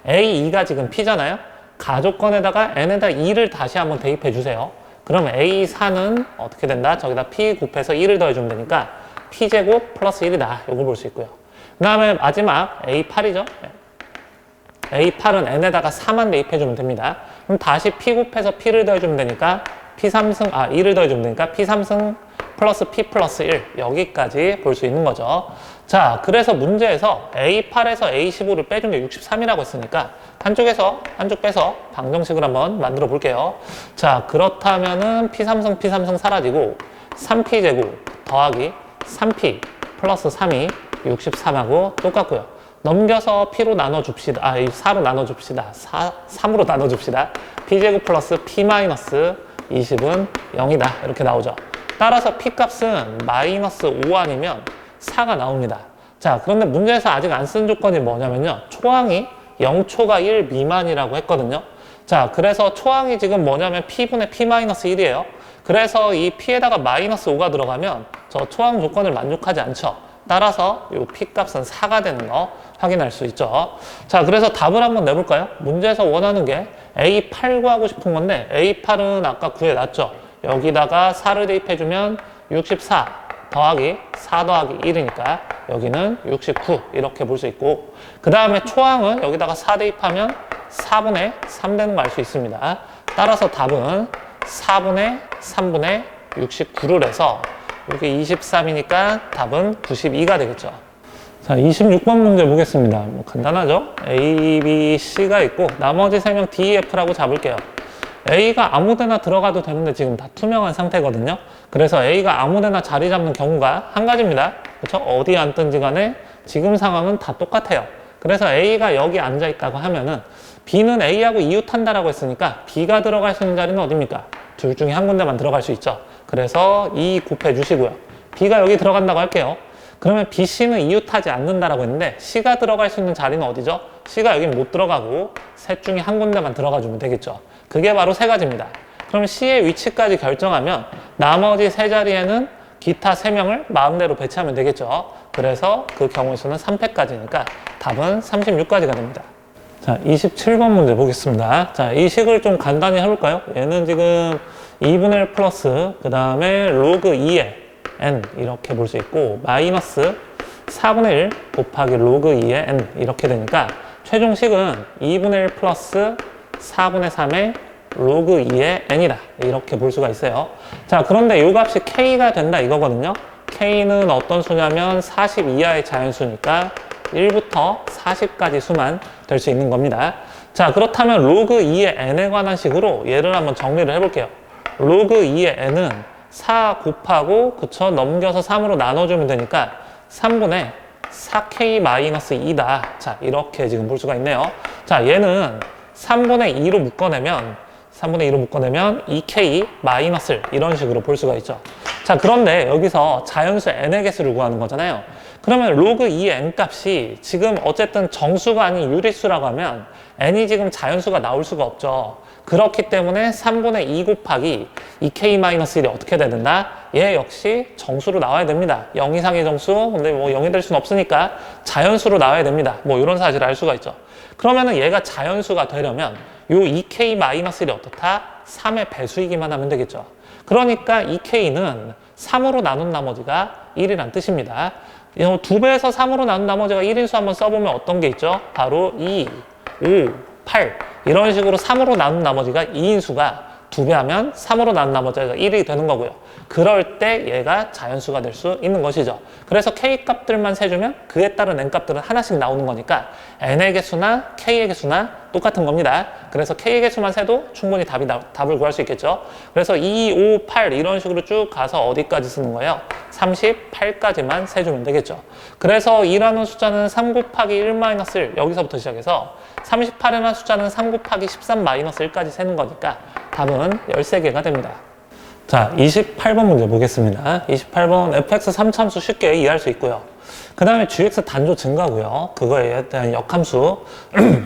A2가 지금 P잖아요. 가조건에다가 n에다 2를 다시 한번 대입해 주세요. 그러면 A4는 어떻게 된다? 저기다 P 곱해서 2를 더해주면 되니까 P제곱 플러스 1이다. 요걸 볼 수 있고요. 그 다음에 마지막 A8이죠. A8은 n에다가 4만 대입해주면 됩니다. 그럼 다시 P 곱해서 P를 더해주면 되니까 P3승, 2를 더해주면 되니까 P3승 플러스 P 플러스 1 여기까지 볼 수 있는 거죠. 자, 그래서 문제에서 A8에서 A15를 빼준 게 63이라고 했으니까 한쪽 빼서 방정식을 한번 만들어 볼게요. 자, 그렇다면은 P3승 사라지고 3P제곱 더하기 3P 플러스 3이 63하고 똑같고요. 넘겨서 P로 나눠줍시다. 4로 나눠줍시다. 3으로 나눠줍시다. P제곱 플러스 P 마이너스 20은 0이다. 이렇게 나오죠. 따라서 P값은 마이너스 5 아니면 4가 나옵니다. 자, 그런데 문제에서 아직 안 쓴 조건이 뭐냐면요. 초항이 0초가 1 미만이라고 했거든요. 자, 그래서 초항이 지금 뭐냐면 P분의 P-1이에요. 그래서 이 P에다가 마이너스 5가 들어가면 저 초항 조건을 만족하지 않죠. 따라서 이 P값은 4가 되는 거 확인할 수 있죠. 자, 그래서 답을 한번 내볼까요? 문제에서 원하는 게 A8 구하고 싶은 건데 A8은 아까 구해놨죠. 여기다가 4를 대입해주면 64 더하기 4 더하기 1이니까 여기는 69 이렇게 볼 수 있고 그 다음에 초항은 여기다가 4 대입하면 4분의 3 되는 거 알 수 있습니다. 따라서 답은 4분의 3분의 69를 해서 여기 23이니까 답은 92가 되겠죠. 자, 26번 문제 보겠습니다. 뭐 간단하죠? A, B, C가 있고 나머지 3명 D, E, F라고 잡을게요. A가 아무데나 들어가도 되는데 지금 다 투명한 상태거든요. 그래서 A가 아무데나 자리 잡는 경우가 한 가지입니다. 그렇죠? 어디 앉든지 간에 지금 상황은 다 똑같아요. 그래서 A가 여기 앉아 있다고 하면은 B는 A하고 이웃한다라고 했으니까 B가 들어갈 수 있는 자리는 어디입니까? 둘 중에 한 군데만 들어갈 수 있죠. 그래서 2 곱해 주시고요. B가 여기 들어간다고 할게요. 그러면 B, C는 이웃하지 않는다라고 했는데 C가 들어갈 수 있는 자리는 어디죠? C가 여긴 못 들어가고 셋 중에 한 군데만 들어가 주면 되겠죠. 그게 바로 세 가지입니다. 그럼 C의 위치까지 결정하면 나머지 세 자리에는 기타 3명을 마음대로 배치하면 되겠죠. 그래서 그 경우의 수는 3패까지니까 답은 36까지가 됩니다. 자, 27번 문제 보겠습니다. 자, 이 식을 좀 간단히 해볼까요? 얘는 지금 2분의 1 플러스 그 다음에 로그 2의 n 이렇게 볼 수 있고 마이너스 4분의 1 곱하기 로그 2의 n 이렇게 되니까 최종식은 2분의 1 플러스 4분의 3의 로그 2의 n이다 이렇게 볼 수가 있어요. 자, 그런데 이 값이 k가 된다 이거거든요. k는 어떤 수냐면 40 이하의 자연수니까 1부터 40까지 수만 될 수 있는 겁니다. 자, 그렇다면 로그 2의 n에 관한 식으로 얘를 한번 정리를 해볼게요. 로그 2의 n은 4 곱하고 그쵸 넘겨서 3으로 나눠주면 되니까 3분의 4k-2다. 자, 이렇게 지금 볼 수가 있네요. 자, 얘는 3분의 2로 묶어내면 2k 마이너스를 이런 식으로 볼 수가 있죠. 자, 그런데 여기서 자연수 n의 개수를 구하는 거잖아요. 그러면 로그 2의 n 값이 지금 어쨌든 정수가 아닌 유리수라고 하면 n이 지금 자연수가 나올 수가 없죠. 그렇기 때문에 3분의 2 곱하기 2k-1이 어떻게 된다? 얘 역시 정수로 나와야 됩니다. 0 이상의 정수, 근데 뭐 0이 될 수는 없으니까 자연수로 나와야 됩니다. 뭐 이런 사실을 알 수가 있죠. 그러면은 얘가 자연수가 되려면 요 2k-1이 어떻다? 3의 배수이기만 하면 되겠죠. 그러니까 2k는 3으로 나눈 나머지가 1이란 뜻입니다. 2배에서 3으로 나눈 나머지가 1인수 한번 써보면 어떤 게 있죠? 바로 2, 5, 8 이런 식으로 3으로 나눈 나머지가 2인수가 2배 하면 3으로 나눈 나머지가 1이 되는 거고요. 그럴 때 얘가 자연수가 될 수 있는 것이죠. 그래서 k 값들만 세주면 그에 따른 n 값들은 하나씩 나오는 거니까 n의 개수나 k의 개수나 똑같은 겁니다. 그래서 k의 개수만 세도 충분히 답을 구할 수 있겠죠. 그래서 2, 5, 8 이런 식으로 쭉 가서 어디까지 쓰는 거예요? 38까지만 세주면 되겠죠. 그래서 2라는 숫자는 3 곱하기 1-1 여기서부터 시작해서 38이라는 숫자는 3 곱하기 13-1까지 세는 거니까 답은 13개가 됩니다. 자, 28번 문제 보겠습니다. 28번 fx 3참수 쉽게 이해할 수 있고요. 그 다음에 gx 단조 증가고요. 그거에 대한 역함수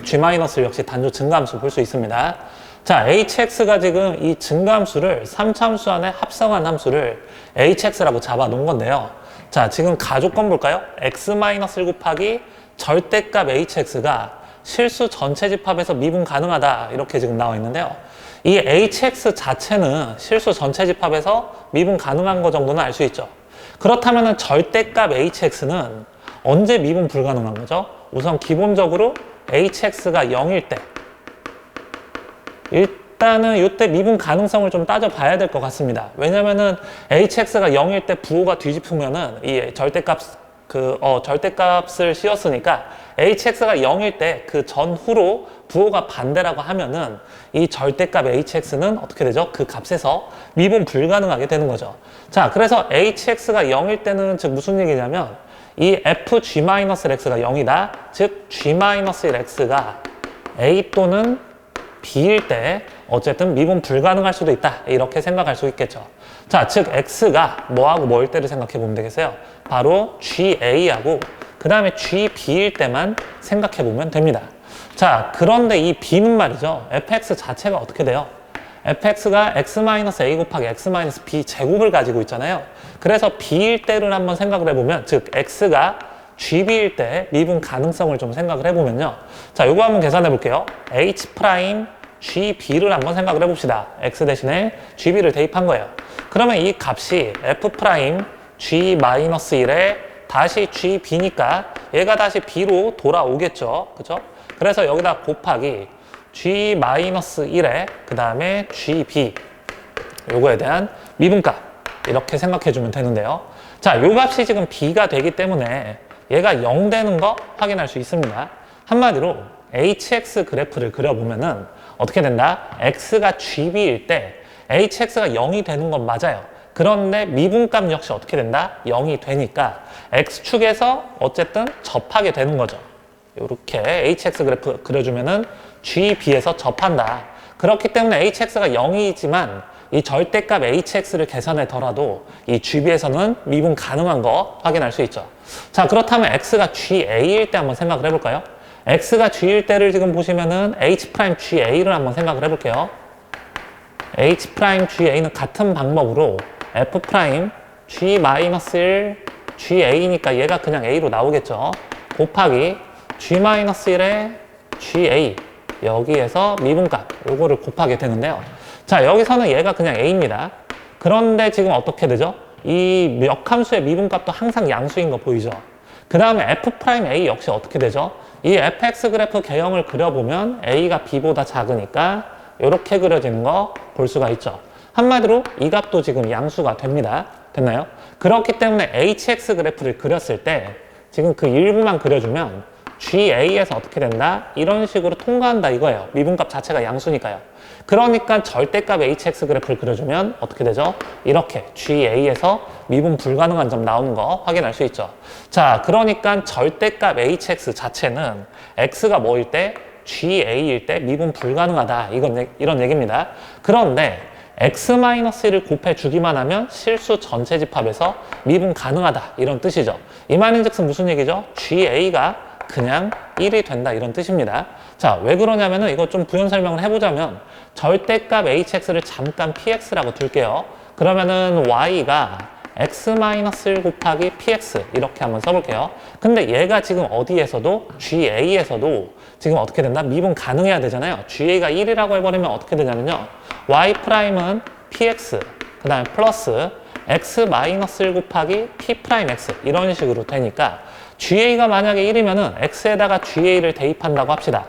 g- 역시 단조 증가함수 볼 수 있습니다. 자, hx가 지금 이 증가함수를 3참수 안에 합성한 함수를 hx라고 잡아 놓은 건데요. 자, 지금 가조건 볼까요? x-1 곱하기 절대값 hx가 실수 전체 집합에서 미분 가능하다 이렇게 지금 나와 있는데요. 이 hx 자체는 실수 전체 집합에서 미분 가능한 거 정도는 알 수 있죠. 그렇다면 절대값 hx는 언제 미분 불가능한 거죠? 우선 기본적으로 hx가 0일 때 일단은 이때 미분 가능성을 좀 따져봐야 될 것 같습니다. 왜냐면은 hx가 0일 때 부호가 뒤집으면은 이 절대값을 씌웠으니까 hx가 0일 때 그 전후로 부호가 반대라고 하면은 이 절대값 hx는 어떻게 되죠? 그 값에서 미분 불가능하게 되는 거죠. 자, 그래서 hx가 0일 때는 즉 무슨 얘기냐면 이 fg-x가 0이다. 즉 g-1x가 a 또는 b일 때 어쨌든 미분 불가능할 수도 있다. 이렇게 생각할 수 있겠죠. 자, 즉 x가 뭐하고 뭐일 때를 생각해 보면 되겠어요. 바로 ga하고 그 다음에 gb일 때만 생각해 보면 됩니다. 자, 그런데 이 b는 말이죠. fx 자체가 어떻게 돼요? fx가 x-a 곱하기 x-b 제곱을 가지고 있잖아요. 그래서 b일 때를 한번 생각을 해보면 즉 x가 gb일 때 미분 가능성을 좀 생각을 해보면요. 자, 요거 한번 계산해 볼게요. h' gb를 한번 생각을 해봅시다. x 대신에 gb를 대입한 거예요. 그러면 이 값이 f' g-1에 다시 gb니까 얘가 다시 b로 돌아오겠죠. 그죠? 그래서 여기다 곱하기 g-1에 그 다음에 gb 요거에 대한 미분값 이렇게 생각해 주면 되는데요. 자, 요 값이 지금 b가 되기 때문에 얘가 0 되는 거 확인할 수 있습니다. 한마디로 hx 그래프를 그려보면은 어떻게 된다? x가 gb일 때 hx가 0이 되는 건 맞아요. 그런데 미분값 역시 어떻게 된다? 0이 되니까 x축에서 어쨌든 접하게 되는 거죠. 이렇게 hx 그래프 그려주면은 gb에서 접한다. 그렇기 때문에 hx가 0이지만 이 절대값 hx를 계산해더라도 이 gb에서는 미분 가능한 거 확인할 수 있죠. 자, 그렇다면 x가 ga일 때 한번 생각을 해볼까요? x가 g일 때를 지금 보시면은 h'ga를 한번 생각을 해볼게요. h'ga는 같은 방법으로 f' g-1 GA니까 얘가 그냥 A로 나오겠죠. 곱하기 G-1의 GA 여기에서 미분값 요거를 곱하게 되는데요. 자, 여기서는 얘가 그냥 A입니다. 그런데 지금 어떻게 되죠? 이 역함수의 미분값도 항상 양수인 거 보이죠? 그 다음에 F'A 역시 어떻게 되죠? 이 fx 그래프 개형을 그려보면 A가 B보다 작으니까 이렇게 그려지는 거 볼 수가 있죠. 한마디로 이 값도 지금 양수가 됩니다. 됐나요? 그렇기 때문에 hx 그래프를 그렸을 때 지금 그 일부만 그려주면 GA에서 어떻게 된다? 이런 식으로 통과한다 이거예요. 미분값 자체가 양수니까요. 그러니까 절대값 hx 그래프를 그려주면 어떻게 되죠? 이렇게 GA에서 미분 불가능한 점 나오는 거 확인할 수 있죠. 자, 그러니까 절대값 hx 자체는 x가 뭐일 때? GA일 때 미분 불가능하다. 이런 얘기입니다. 그런데 x-1을 곱해주기만 하면 실수 전체 집합에서 미분 가능하다. 이런 뜻이죠. 이 말인즉슨 무슨 얘기죠? GA가 그냥 1이 된다 이런 뜻입니다. 자, 왜 그러냐면은 이거 좀 부연 설명을 해보자면 절대값 hx를 잠깐 px라고 둘게요. 그러면은 y가 x-1 곱하기 px 이렇게 한번 써볼게요. 근데 얘가 지금 어디에서도 GA에서도 지금 어떻게 된다? 미분 가능해야 되잖아요. GA가 1이라고 해버리면 어떻게 되냐면요. y'은 px 그 다음에 플러스 x-1 곱하기 p'x 이런 식으로 되니까 GA가 만약에 1이면은 x에다가 GA를 대입한다고 합시다.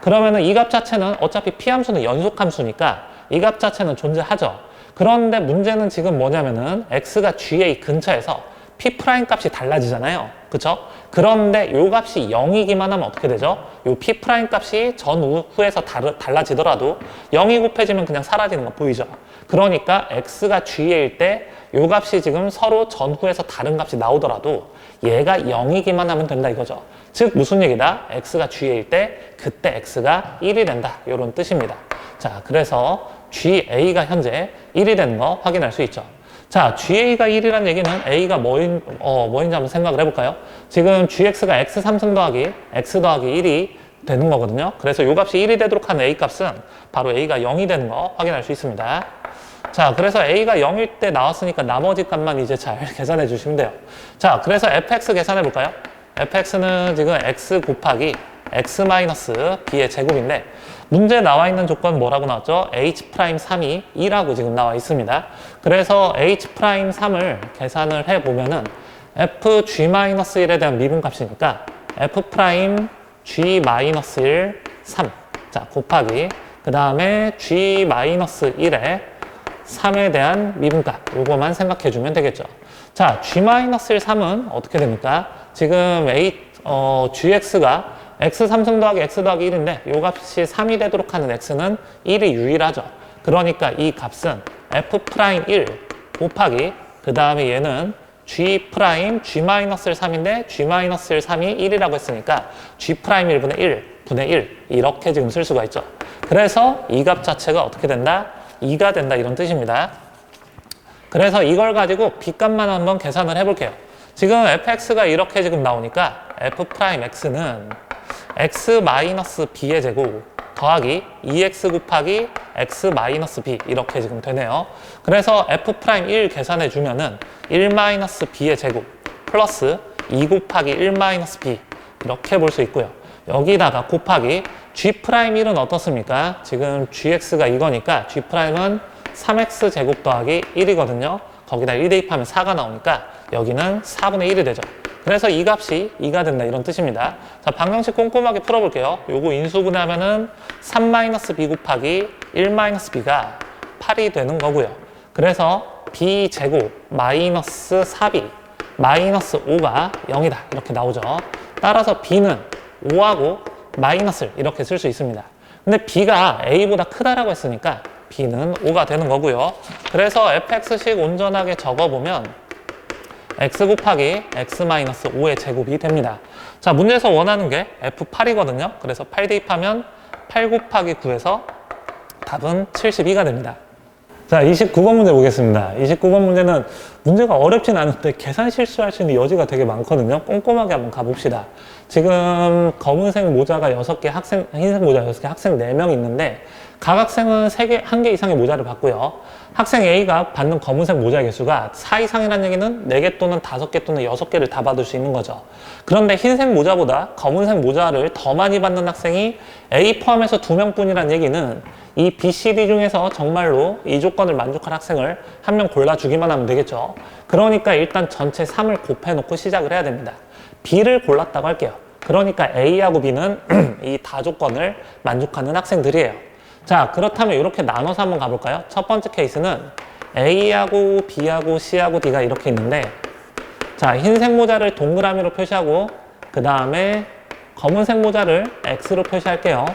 그러면은 이 값 자체는 어차피 P함수는 연속함수니까 이 값 자체는 존재하죠. 그런데 문제는 지금 뭐냐면은 x가 GA 근처에서 P' 값이 달라지잖아요. 그쵸? 그런데 요 값이 0이기만 하면 어떻게 되죠? 요 P' 값이 전후에서 달라지더라도 0이 곱해지면 그냥 사라지는 거 보이죠? 그러니까 x가 GA일 때 요 값이 지금 서로 전후에서 다른 값이 나오더라도 얘가 0이기만 하면 된다 이거죠. 즉 무슨 얘기다? x가 GA일 때 그때 x가 1이 된다. 이런 뜻입니다. 자, 그래서 GA가 현재 1이 되는 거 확인할 수 있죠. 자, GA가 1이라는 얘기는 A가 뭐인지 한번 생각을 해볼까요? 지금 GX가 X 3승 더하기 X 더하기 1이 되는 거거든요. 그래서 요 값이 1이 되도록 하는 A 값은 바로 A가 0이 되는 거 확인할 수 있습니다. 자, 그래서 A가 0일 때 나왔으니까 나머지 값만 이제 잘 계산해 주시면 돼요. 자, 그래서 fx 계산해 볼까요? fx는 지금 x 곱하기 x-b의 제곱인데 문제에 나와 있는 조건은 뭐라고 나왔죠? h'3이 2라고 지금 나와 있습니다. 그래서 h'3을 계산을 해보면은 fg-1에 대한 미분값이니까 f'g-1 3. 자, 곱하기 그 다음에 g-1에 3에 대한 미분값 요거만 생각해주면 되겠죠. 자, g-3은 어떻게 됩니까? 지금 gx가 x 3승 더하기 x 더하기 1인데 요 값이 3이 되도록 하는 x는 1이 유일하죠. 그러니까 이 값은 f'1 곱하기 그 다음에 얘는 g'-3인데 g-3이 1이라고 했으니까 g'1분의 1 분의 1 이렇게 지금 쓸 수가 있죠. 그래서 이 값 자체가 어떻게 된다? 2가 된다 이런 뜻입니다. 그래서 이걸 가지고 b값만 한번 계산을 해볼게요. 지금 fx가 이렇게 지금 나오니까 f'x는 x-b의 제곱 더하기 2x 곱하기 x-b 이렇게 지금 되네요. 그래서 f'1 계산해 주면은 1-b의 제곱 플러스 2 곱하기 1-b 이렇게 볼 수 있고요. 여기다가 곱하기 g'1은 어떻습니까? 지금 gx가 이거니까 g'은 3x 제곱 더하기 1이거든요. 거기다 1 대입하면 4가 나오니까 여기는 4분의 1이 되죠. 그래서 이 값이 2가 된다 이런 뜻입니다. 자, 방정식 꼼꼼하게 풀어볼게요. 요거 인수분해하면은 3-b 곱하기 1-b가 8이 되는 거고요. 그래서 b 제곱 마이너스 4b 마이너스 5가 0이다 이렇게 나오죠. 따라서 b는 5하고 마이너스를 이렇게 쓸 수 있습니다. 근데 b가 a보다 크다라고 했으니까 b는 5가 되는 거고요. 그래서 fx식 온전하게 적어보면 x 곱하기 x-5의 제곱이 됩니다. 자, 문제에서 원하는 게 f8이거든요. 그래서 8 대입하면 8 곱하기 9에서 답은 72가 됩니다. 자, 29번 문제 보겠습니다. 29번 문제는 문제가 어렵진 않은데 계산 실수할 수 있는 여지가 되게 많거든요. 꼼꼼하게 한번 가봅시다. 지금 검은색 모자가 6개 흰색 모자 6개 학생 4명 있는데 각 학생은 한 개 이상의 모자를 받고요. 학생 A가 받는 검은색 모자의 개수가 4 이상이라는 얘기는 4개 또는 5개 또는 6개를 다 받을 수 있는 거죠. 그런데 흰색 모자보다 검은색 모자를 더 많이 받는 학생이 A 포함해서 2명뿐이라는 얘기는 이 B, C, D 중에서 정말로 이 조건을 만족할 학생을 한 명 골라주기만 하면 되겠죠. 그러니까 일단 전체 3을 곱해놓고 시작을 해야 됩니다. B를 골랐다고 할게요. 그러니까 A하고 B는 이 다조건을 만족하는 학생들이에요. 자, 그렇다면 이렇게 나눠서 한번 가볼까요? 첫 번째 케이스는 A하고 B하고 C하고 D가 이렇게 있는데, 자, 흰색 모자를 동그라미로 표시하고 그 다음에 검은색 모자를 X로 표시할게요.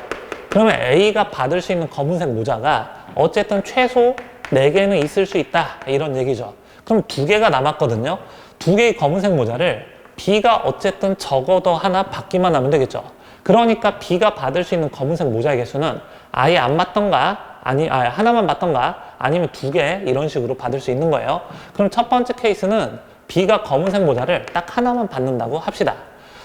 그러면 A가 받을 수 있는 검은색 모자가 어쨌든 최소 4개는 있을 수 있다, 이런 얘기죠. 그럼 2개가 남았거든요. 2개의 검은색 모자를 B가 어쨌든 적어도 하나 받기만 하면 되겠죠. 그러니까 B가 받을 수 있는 검은색 모자의 개수는 아예 안 받던가, 하나만 받던가, 아니면 2개 이런 식으로 받을 수 있는 거예요. 그럼 첫 번째 케이스는 B가 검은색 모자를 딱 하나만 받는다고 합시다.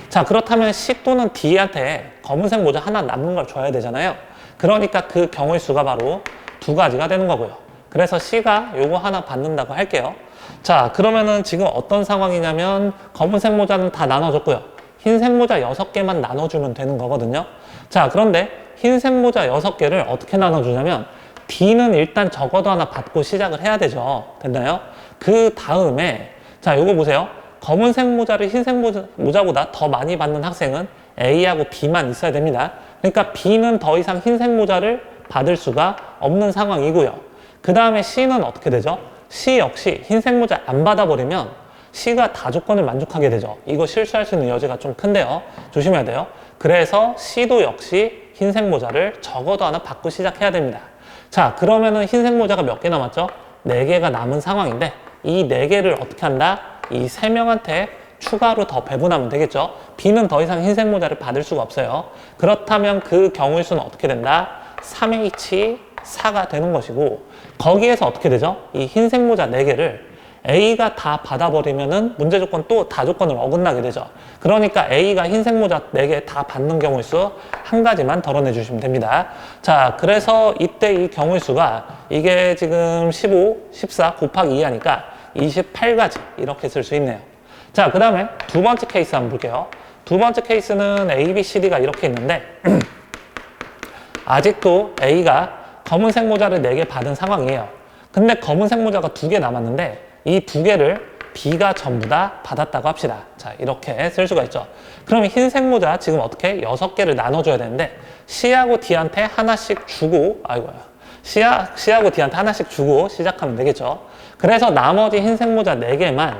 자, 그렇다면 C 또는 D한테 검은색 모자 하나 남는 걸 줘야 되잖아요. 그러니까 그 경우의 수가 바로 2가지가 되는 거고요. 그래서 C가 요거 하나 받는다고 할게요. 자, 그러면은 지금 어떤 상황이냐면 검은색 모자는 다 나눠줬고요. 흰색 모자 6개만 나눠주면 되는 거거든요. 자, 그런데 흰색 모자 6개를 어떻게 나눠주냐면 D는 일단 적어도 하나 받고 시작을 해야 되죠. 됐나요? 그 다음에 자, 요거 보세요. 검은색 모자를 흰색 모자보다 더 많이 받는 학생은 A하고 B만 있어야 됩니다. 그러니까 B는 더 이상 흰색 모자를 받을 수가 없는 상황이고요. 그 다음에 C는 어떻게 되죠? C 역시 흰색 모자 안 받아버리면 C가 다조건을 만족하게 되죠. 이거 실수할 수 있는 여지가 좀 큰데요. 조심해야 돼요. 그래서 C도 역시 흰색 모자를 적어도 하나 받고 시작해야 됩니다. 자, 그러면은 흰색 모자가 몇 개 남았죠? 4개가 남은 상황인데 이 4개를 어떻게 한다? 이 3명한테 추가로 더 배분하면 되겠죠. B는 더 이상 흰색 모자를 받을 수가 없어요. 그렇다면 그 경우의 수는 어떻게 된다? 3H4가 되는 것이고, 거기에서 어떻게 되죠? 이 흰색 모자 4개를 A가 다 받아버리면은 문제 조건 또 다조건을 어긋나게 되죠. 그러니까 A가 흰색 모자 4개 다 받는 경우의 수 한 가지만 덜어내 주시면 됩니다. 자, 그래서 이때 이 경우의 수가 이게 지금 15, 14 곱하기 2 하니까 28가지 이렇게 쓸 수 있네요. 자, 그 다음에 두 번째 케이스 한번 볼게요. 두 번째 케이스는 A, B, C, D가 이렇게 있는데 아직도 A가 검은색 모자를 4개 받은 상황이에요. 근데 검은색 모자가 2개 남았는데 이 2개를 B가 전부 다 받았다고 합시다. 자, 이렇게 쓸 수가 있죠. 그럼 흰색 모자 지금 어떻게 6개를 나눠줘야 되는데 C하고 D한테 하나씩 주고, C하고 D한테 하나씩 주고 시작하면 되겠죠. 그래서 나머지 흰색 모자 4개만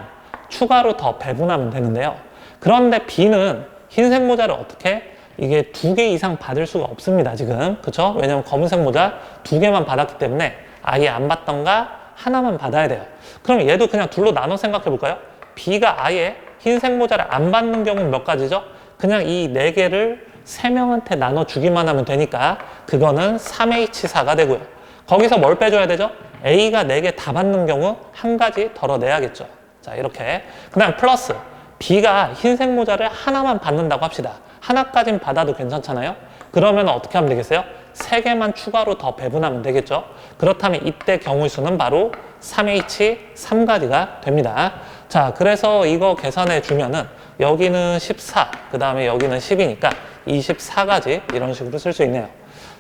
추가로 더 배분하면 되는데요. 그런데 B는 흰색 모자를 어떻게 이게 2개 이상 받을 수가 없습니다, 지금. 그쵸? 왜냐면 검은색 모자 2개만 받았기 때문에 아예 안 받던가 하나만 받아야 돼요. 그럼 얘도 그냥 둘로 나눠 생각해 볼까요? B가 아예 흰색 모자를 안 받는 경우는 몇 가지죠? 그냥 이 4개를 3명한테 나눠주기만 하면 되니까 그거는 3H4가 되고요. 거기서 뭘 빼줘야 되죠? A가 4개 다 받는 경우 한 가지 덜어내야겠죠. 자, 이렇게. 그 다음 플러스 B가 흰색 모자를 하나만 받는다고 합시다. 하나까진 받아도 괜찮잖아요? 그러면 어떻게 하면 되겠어요? 3개만 추가로 더 배분하면 되겠죠? 그렇다면 이때 경우의 수는 바로 3H3가지가 됩니다. 자, 그래서 이거 계산해 주면은 여기는 14, 그 다음에 여기는 10이니까 24가지 이런 식으로 쓸 수 있네요.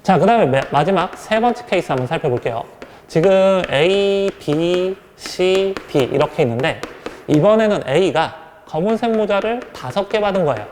자, 그 다음에 마지막 세 번째 케이스 한번 살펴볼게요. 지금 A, B, C, D 이렇게 있는데 이번에는 A가 검은색 모자를 5개 받은 거예요.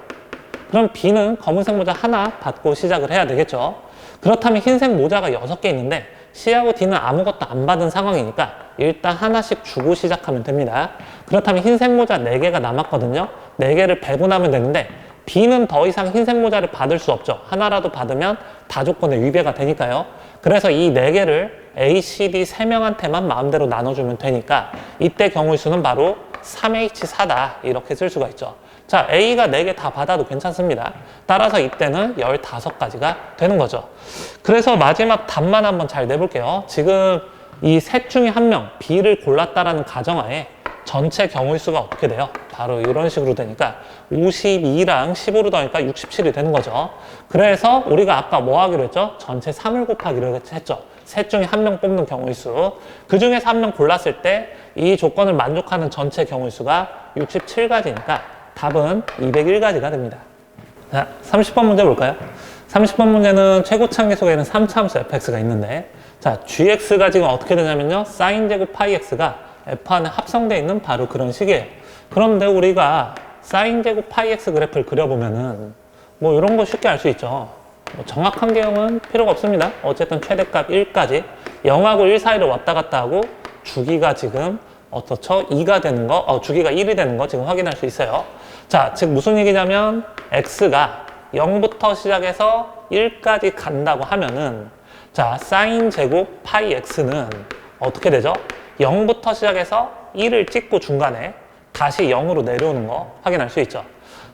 그럼 B는 검은색 모자 하나 받고 시작을 해야 되겠죠. 그렇다면 흰색 모자가 6개 있는데 C하고 D는 아무것도 안 받은 상황이니까 일단 하나씩 주고 시작하면 됩니다. 그렇다면 흰색 모자 4개가 남았거든요. 4개를 배분하면 되는데 B는 더 이상 흰색 모자를 받을 수 없죠. 하나라도 받으면 다조건에 위배가 되니까요. 그래서 이 4개를 A, C, D 3명한테만 마음대로 나눠주면 되니까 이때 경우의 수는 바로 3H4다 이렇게 쓸 수가 있죠. 자, A가 4개 다 받아도 괜찮습니다. 따라서 이때는 15가지가 되는 거죠. 그래서 마지막 답만 한번 잘 내볼게요. 지금 이 셋 중에 한 명, B를 골랐다라는 가정하에 전체 경우의 수가 어떻게 돼요? 바로 이런 식으로 되니까 52랑 15로 더하니까 67이 되는 거죠. 그래서 우리가 아까 뭐 하기로 했죠? 전체 3을 곱하기로 했죠. 셋 중에 한 명 뽑는 경우의 수. 그 중에서 한 명 골랐을 때 이 조건을 만족하는 전체 경우의 수가 67가지니까 답은 201가지가 됩니다. 자, 30번 문제 볼까요? 30번 문제는 최고차항계 속에는 3차함수 fx가 있는데, 자, gx가 지금 어떻게 되냐면요, 사인 제곱 파이 x가 f 안에 합성되어 있는 바로 그런 식이에요. 그런데 우리가 사인 제곱 파이 x 그래프를 그려보면은 뭐 이런 거 쉽게 알 수 있죠. 뭐 정확한 개형은 필요가 없습니다. 어쨌든 최대값 1까지 0하고 1 사이를 왔다 갔다 하고 주기가 지금 어떻죠? 2가 되는 거, 주기가 1이 되는 거 지금 확인할 수 있어요. 자, 즉 무슨 얘기냐면 x가 0부터 시작해서 1까지 간다고 하면은, 자, 사인 제곱 파이 x는 어떻게 되죠? 0부터 시작해서 1을 찍고 중간에 다시 0으로 내려오는 거 확인할 수 있죠.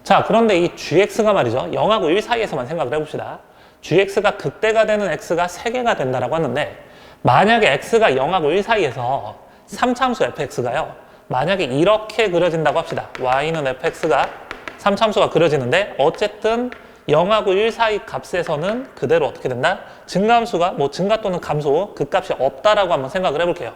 자, 그런데 이 gx가 말이죠, 0하고 1 사이에서만 생각을 해봅시다. gx가 극대가 되는 x가 3개가 된다라고 하는데, 만약에 x가 0하고 1 사이에서 3차함수 fx가요, 만약에 이렇게 그려진다고 합시다. y는 fx가 3차함수가 그려지는데 어쨌든 0하고 1 사이 값에서는 그대로 어떻게 된다? 증가함수가 뭐 증가 또는 감소 그 값이 없다라고 한번 생각을 해볼게요.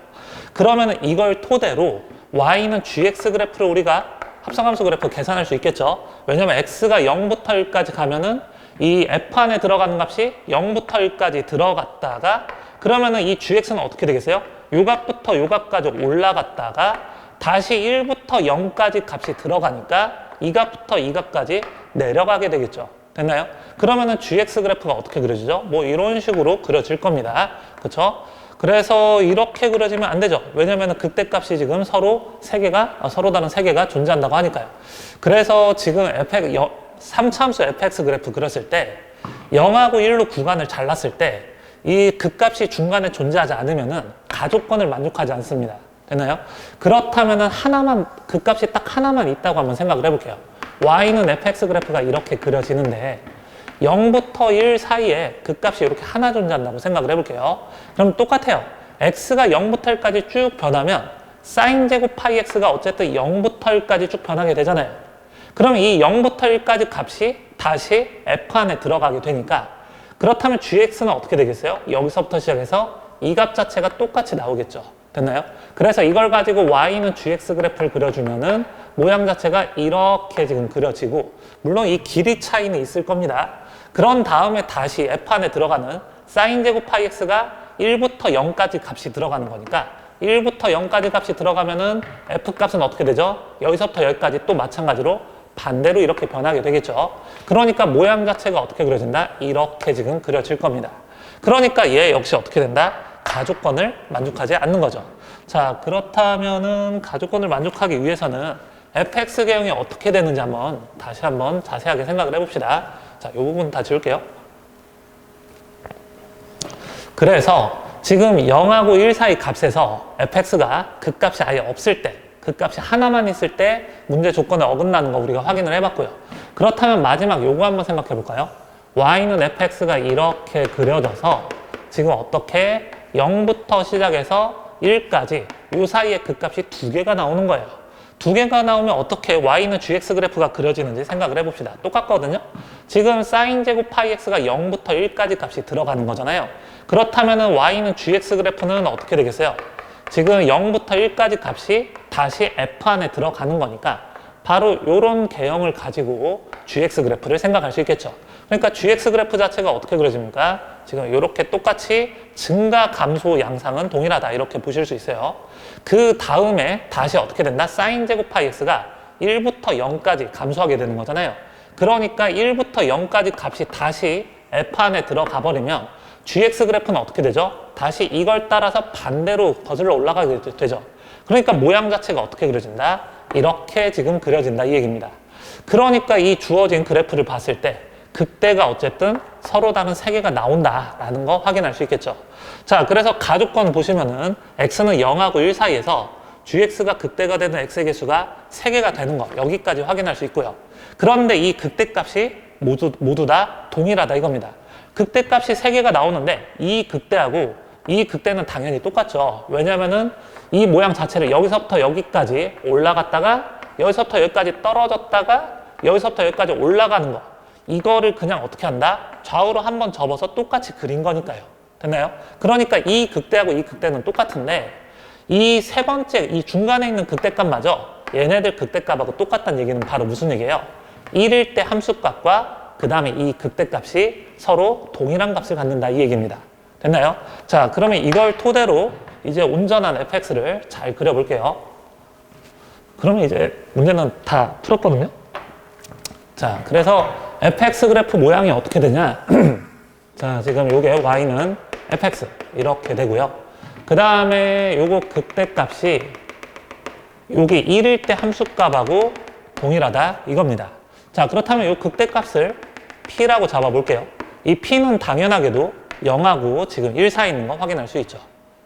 그러면 이걸 토대로 y는 gx 그래프를 우리가 합성함수 그래프 계산할 수 있겠죠. 왜냐면 x가 0부터 1까지 가면은 이 f 안에 들어가는 값이 0부터 1까지 들어갔다가, 그러면은 이 gx는 어떻게 되겠어요? 요 값부터 요 값까지 올라갔다가 다시 1부터 0까지 값이 들어가니까 이 값부터 이 값까지 내려가게 되겠죠. 됐나요? 그러면은 gx 그래프가 어떻게 그려지죠? 뭐 이런 식으로 그려질 겁니다. 그쵸? 그래서 이렇게 그려지면 안 되죠. 왜냐면은 극대값이 지금 서로 다른 3개가 존재한다고 하니까요. 그래서 지금 3차함수 fx 그래프 그렸을 때 0하고 1로 구간을 잘랐을 때 이 극값이 중간에 존재하지 않으면은 가조건을 만족하지 않습니다. 됐나요? 그렇다면은 극값이 딱 하나만 있다고 한번 생각을 해볼게요. y는 fx 그래프가 이렇게 그려지는데 0부터 1 사이에 극값이 이렇게 하나 존재한다고 생각을 해볼게요. 그럼 똑같아요. x가 0부터 1까지 쭉 변하면 사인 제곱 파이 x가 어쨌든 0부터 1까지 쭉 변하게 되잖아요. 그럼 이 0부터 1까지 값이 다시 f 안에 들어가게 되니까, 그렇다면 gx는 어떻게 되겠어요? 여기서부터 시작해서 이 값 자체가 똑같이 나오겠죠. 됐나요? 그래서 이걸 가지고 y는 gx 그래프를 그려주면은 모양 자체가 이렇게 지금 그려지고, 물론 이 길이 차이는 있을 겁니다. 그런 다음에 다시 f 안에 들어가는 사인 제곱 파이 x가 1부터 0까지 값이 들어가는 거니까 1부터 0까지 값이 들어가면은 f 값은 어떻게 되죠? 여기서부터 여기까지 또 마찬가지로 반대로 이렇게 변하게 되겠죠. 그러니까 모양 자체가 어떻게 그려진다? 이렇게 지금 그려질 겁니다. 그러니까 얘 역시 어떻게 된다? 가조건을 만족하지 않는 거죠. 자, 그렇다면은 가조건을 만족하기 위해서는 fx 개형이 어떻게 되는지 다시 한번 자세하게 생각을 해봅시다. 자, 이 부분 다 지울게요. 그래서 지금 0하고 1 사이 값에서 fx가 극값이 아예 없을 때, 극값이 하나만 있을 때 문제 조건에 어긋나는 거 우리가 확인을 해봤고요. 그렇다면 마지막 요거 한번 생각해 볼까요? y는 fx가 이렇게 그려져서 지금 어떻게 0부터 시작해서 1까지 요 사이에 극값이 2개가 나오는 거예요. 2개가 나오면 어떻게 y는 gx 그래프가 그려지는지 생각을 해봅시다. 똑같거든요. 지금 사인 제곱 파이 x가 0부터 1까지 값이 들어가는 거잖아요. 그렇다면 y는 gx 그래프는 어떻게 되겠어요? 지금 0부터 1까지 값이 다시 f 안에 들어가는 거니까 바로 이런 개형을 가지고 gx 그래프를 생각할 수 있겠죠. 그러니까 gx 그래프 자체가 어떻게 그려집니까? 지금 이렇게 똑같이 증가 감소 양상은 동일하다 이렇게 보실 수 있어요. 그 다음에 다시 어떻게 된다? 사인 제곱 파이 x가 1부터 0까지 감소하게 되는 거잖아요. 그러니까 1부터 0까지 값이 다시 f 안에 들어가 버리면 gx 그래프는 어떻게 되죠? 다시 이걸 따라서 반대로 거슬러 올라가게 되죠. 그러니까 모양 자체가 어떻게 그려진다? 이렇게 지금 그려진다 이 얘기입니다. 그러니까 이 주어진 그래프를 봤을 때 극대가 어쨌든 서로 다른 3개가 나온다라는 거 확인할 수 있겠죠. 자, 그래서 가조건 보시면은 x는 0하고 1 사이에서 gx가 극대가 되는 x의 개수가 3개가 되는 거 여기까지 확인할 수 있고요. 그런데 이 극대값이 모두 다 동일하다 이겁니다. 극대값이 3개가 나오는데 이 극대하고 이 극대는 당연히 똑같죠. 왜냐면은 이 모양 자체를 여기서부터 여기까지 올라갔다가 여기서부터 여기까지 떨어졌다가 여기서부터 여기까지 올라가는 거, 이거를 그냥 어떻게 한다? 좌우로 한번 접어서 똑같이 그린 거니까요. 됐나요? 그러니까 이 극대하고 이 극대는 똑같은데 이 세 번째, 이 중간에 있는 극대값마저 얘네들 극대값하고 똑같다는 얘기는 바로 무슨 얘기예요? 1일 때 함수값과 그 다음에 이 극대값이 서로 동일한 값을 갖는다, 이 얘기입니다. 됐나요? 자, 그러면 이걸 토대로 이제 온전한 fx를 잘 그려볼게요. 그러면 이제 문제는 다 풀었거든요. 자, 그래서 fx 그래프 모양이 어떻게 되냐? 자, 지금 요게 y는 fx 이렇게 되고요. 그 다음에 요거 극대값이 여기 1일 때 함수값하고 동일하다, 이겁니다. 자, 그렇다면 요 극대값을 p라고 잡아볼게요. 이 p는 당연하게도 0하고 지금 1 사이에 있는 거 확인할 수 있죠.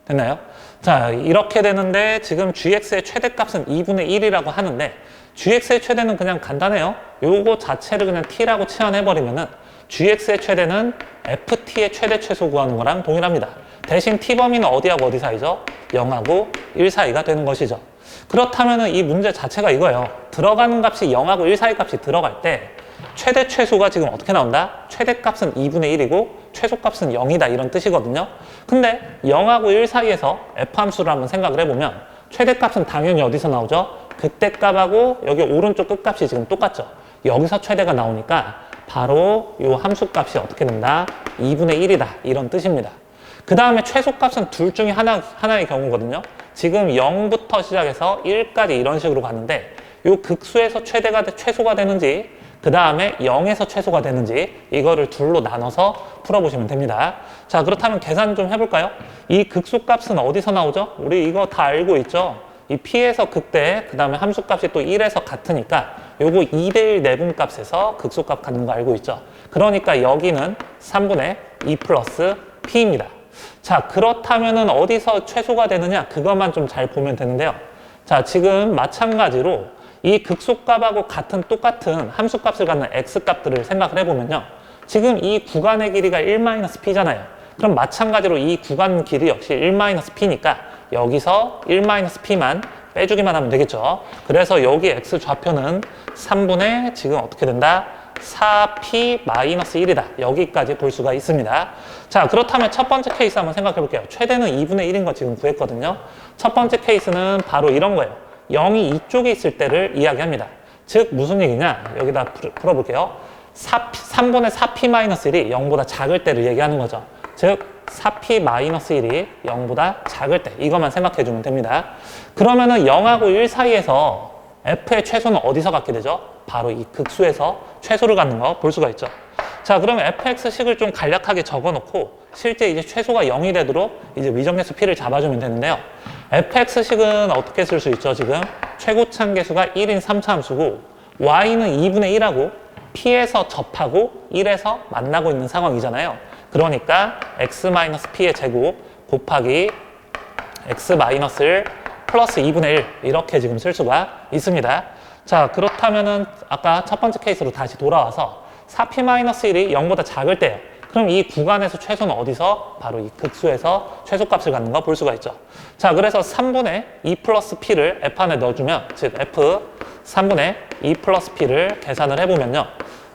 됐나요? 자, 이렇게 되는데 지금 gx의 최대값은 2분의 1이라고 하는데 gx의 최대는 그냥 간단해요. 요거 자체를 그냥 t라고 치환해버리면은 gx의 최대는 ft의 최대 최소 구하는 거랑 동일합니다. 대신 t 범위는 어디하고 어디 사이죠? 0하고 1 사이가 되는 것이죠. 그렇다면은 이 문제 자체가 이거예요. 들어가는 값이 0하고 1 사이 값이 들어갈 때 최대 최소가 지금 어떻게 나온다? 최대값은 2분의 1이고 최소값은 0이다, 이런 뜻이거든요. 근데 0하고 1 사이에서 f함수를 한번 생각을 해보면 최대값은 당연히 어디서 나오죠? 극대값하고 여기 오른쪽 끝값이 지금 똑같죠. 여기서 최대가 나오니까 바로 이 함수값이 어떻게 된다? 2분의 1이다, 이런 뜻입니다. 그 다음에 최소값은 둘 중에 하나의 경우거든요. 지금 0부터 시작해서 1까지 이런 식으로 가는데 이 극수에서 최소가 되는지 그 다음에 0에서 최소가 되는지 이거를 둘로 나눠서 풀어보시면 됩니다. 자, 그렇다면 계산 좀 해볼까요? 이 극수값은 어디서 나오죠? 우리 이거 다 알고 있죠? 이 p에서 극대, 그 다음에 함수값이 또 1에서 같으니까 요거 2대1 내분값에서 극수값 갖는 거 알고 있죠? 그러니까 여기는 3분의 2 플러스 p입니다. 자, 그렇다면은 어디서 최소가 되느냐? 그것만 좀 잘 보면 되는데요. 자, 지금 마찬가지로 이 극소값하고 똑같은 함수값을 갖는 x값들을 생각을 해보면요. 지금 이 구간의 길이가 1-p잖아요. 그럼 마찬가지로 이 구간 길이 역시 1-p니까 여기서 1-p만 빼주기만 하면 되겠죠. 그래서 여기 x 좌표는 3분의 지금 어떻게 된다? 4p-1이다. 여기까지 볼 수가 있습니다. 자, 그렇다면 첫 번째 케이스 한번 생각해 볼게요. 최대는 2분의 1인 거 지금 구했거든요. 첫 번째 케이스는 바로 이런 거예요. 0이 이쪽에 있을 때를 이야기합니다. 즉 무슨 얘기냐? 여기다 풀어볼게요. 3분의 4p-1이 0보다 작을 때를 얘기하는 거죠. 즉 4p-1이 0보다 작을 때, 이것만 생각해 주면 됩니다. 그러면은 0하고 1 사이에서 f의 최소는 어디서 갖게 되죠? 바로 이 극수에서 최소를 갖는 거 볼 수가 있죠. 자, 그러면 fx식을 좀 간략하게 적어놓고 실제 이제 최소가 0이 되도록 이제 위정계수 p를 잡아주면 되는데요. fx식은 어떻게 쓸 수 있죠? 지금 최고참 계수가 1인 3차함수고 y는 2분의 1하고 p에서 접하고 1에서 만나고 있는 상황이잖아요. 그러니까 x-p의 제곱 곱하기 x-를 플러스 2분의 1 이렇게 지금 쓸 수가 있습니다. 자, 그렇다면은 아까 첫 번째 케이스로 다시 돌아와서 4p-1이 0보다 작을 때요. 그럼 이 구간에서 최소는 어디서? 바로 이 극수에서 최소값을 갖는 거 볼 수가 있죠. 자, 그래서 3분의 2 플러스 p를 f 안에 넣어주면, 즉 f 3분의 2 플러스 p를 계산을 해보면요.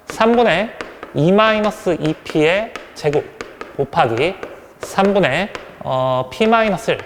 3분의 2-2p의 제곱 곱하기 3분의 p-1,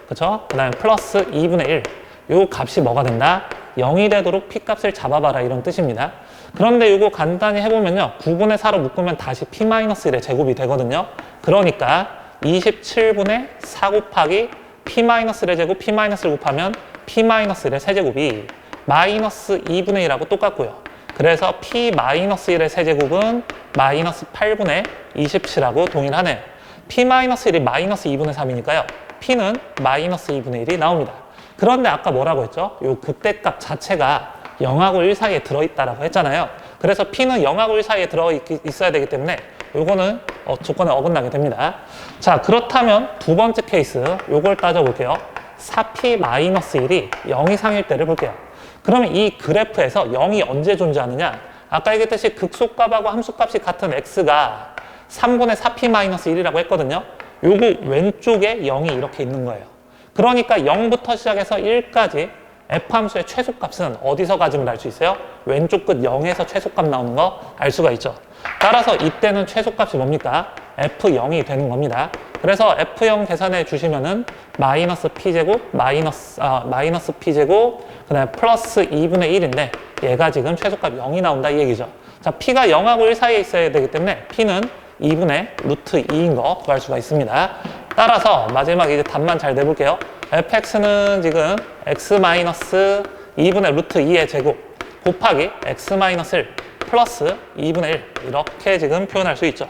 그쵸? 그 다음에 플러스 2분의 1. 요 값이 뭐가 된다? 0이 되도록 p값을 잡아봐라, 이런 뜻입니다. 그런데 이거 간단히 해보면요. 9분의 4로 묶으면 다시 p-1의 제곱이 되거든요. 그러니까 27분의 4 곱하기 p-의 제곱, p-를 곱하면 p-의 세제곱이 마이너스 2분의 1하고 똑같고요. 그래서 p-1의 세제곱은 마이너스 8분의 27하고 동일하네요. p-1이 마이너스 2분의 3이니까요. p는 마이너스 2분의 1이 나옵니다. 그런데 아까 뭐라고 했죠? 요 극대값 자체가 0하고 1 사이에 들어있다라고 했잖아요. 그래서 p는 0하고 1 사이에 들어있어야 되기 때문에 요거는 조건에 어긋나게 됩니다. 자, 그렇다면 두 번째 케이스 요걸 따져볼게요. 4p-1이 0 이상일 때를 볼게요. 그러면 이 그래프에서 0이 언제 존재하느냐? 아까 얘기했듯이 극소값하고 함수값이 같은 x가 3분의 4p-1이라고 했거든요. 요거 왼쪽에 0이 이렇게 있는 거예요. 그러니까 0부터 시작해서 1까지 f 함수의 최소값은 어디서 가짐을 알 수 있어요? 왼쪽 끝 0에서 최소값 나오는 거 알 수가 있죠. 따라서 이때는 최소값이 뭡니까? f0이 되는 겁니다. 그래서 f0 계산해 주시면은 마이너스 p제곱, 마이너스 p제곱, 그 다음에 플러스 2분의 1인데 얘가 지금 최소값 0이 나온다 이 얘기죠. 자, p가 0하고 1 사이에 있어야 되기 때문에 p는 2분의 루트 2인 거 구할 수가 있습니다. 따라서 마지막 이제 답만 잘 내볼게요. fx는 지금 x 마이너스 2분의 루트 2의 제곱 곱하기 x 마이너스 1 플러스 2분의 1 이렇게 지금 표현할 수 있죠.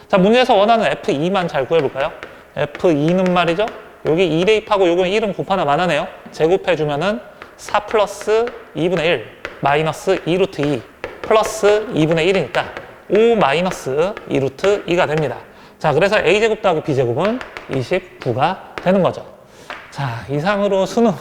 자, 문제에서 원하는 f2만 잘 구해볼까요? f2는 말이죠. 여기 2 대입하고 요건 1은 곱하나 마나네요. 제곱해주면은 4 플러스 2분의 1 마이너스 2루트 2 플러스 2분의 1이니까 5 마이너스 2루트 2가 됩니다. 자, 그래서 a제곱 더하기 b제곱은 29가 되는 거죠. 자, 이상으로 수능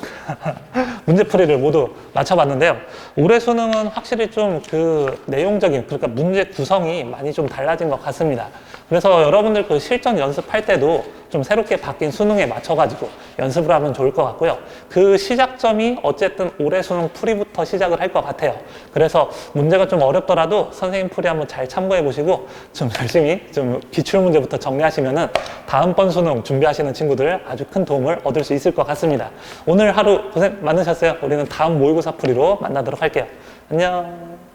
문제풀이를 모두 맞춰봤는데요. 올해 수능은 확실히 좀 그 내용적인, 그러니까 문제 구성이 많이 좀 달라진 것 같습니다. 그래서 여러분들 그 실전 연습할 때도 좀 새롭게 바뀐 수능에 맞춰가지고 연습을 하면 좋을 것 같고요. 그 시작점이 어쨌든 올해 수능 풀이부터 시작을 할 것 같아요. 그래서 문제가 좀 어렵더라도 선생님 풀이 한번 잘 참고해 보시고 좀 열심히 좀 기출문제부터 정리하시면은 다음번 수능 준비하시는 친구들 아주 큰 도움을 얻을 수 있을 것 같습니다. 오늘 하루 고생 많으셨어요. 우리는 다음 모의고사 풀이로 만나도록 할게요. 안녕.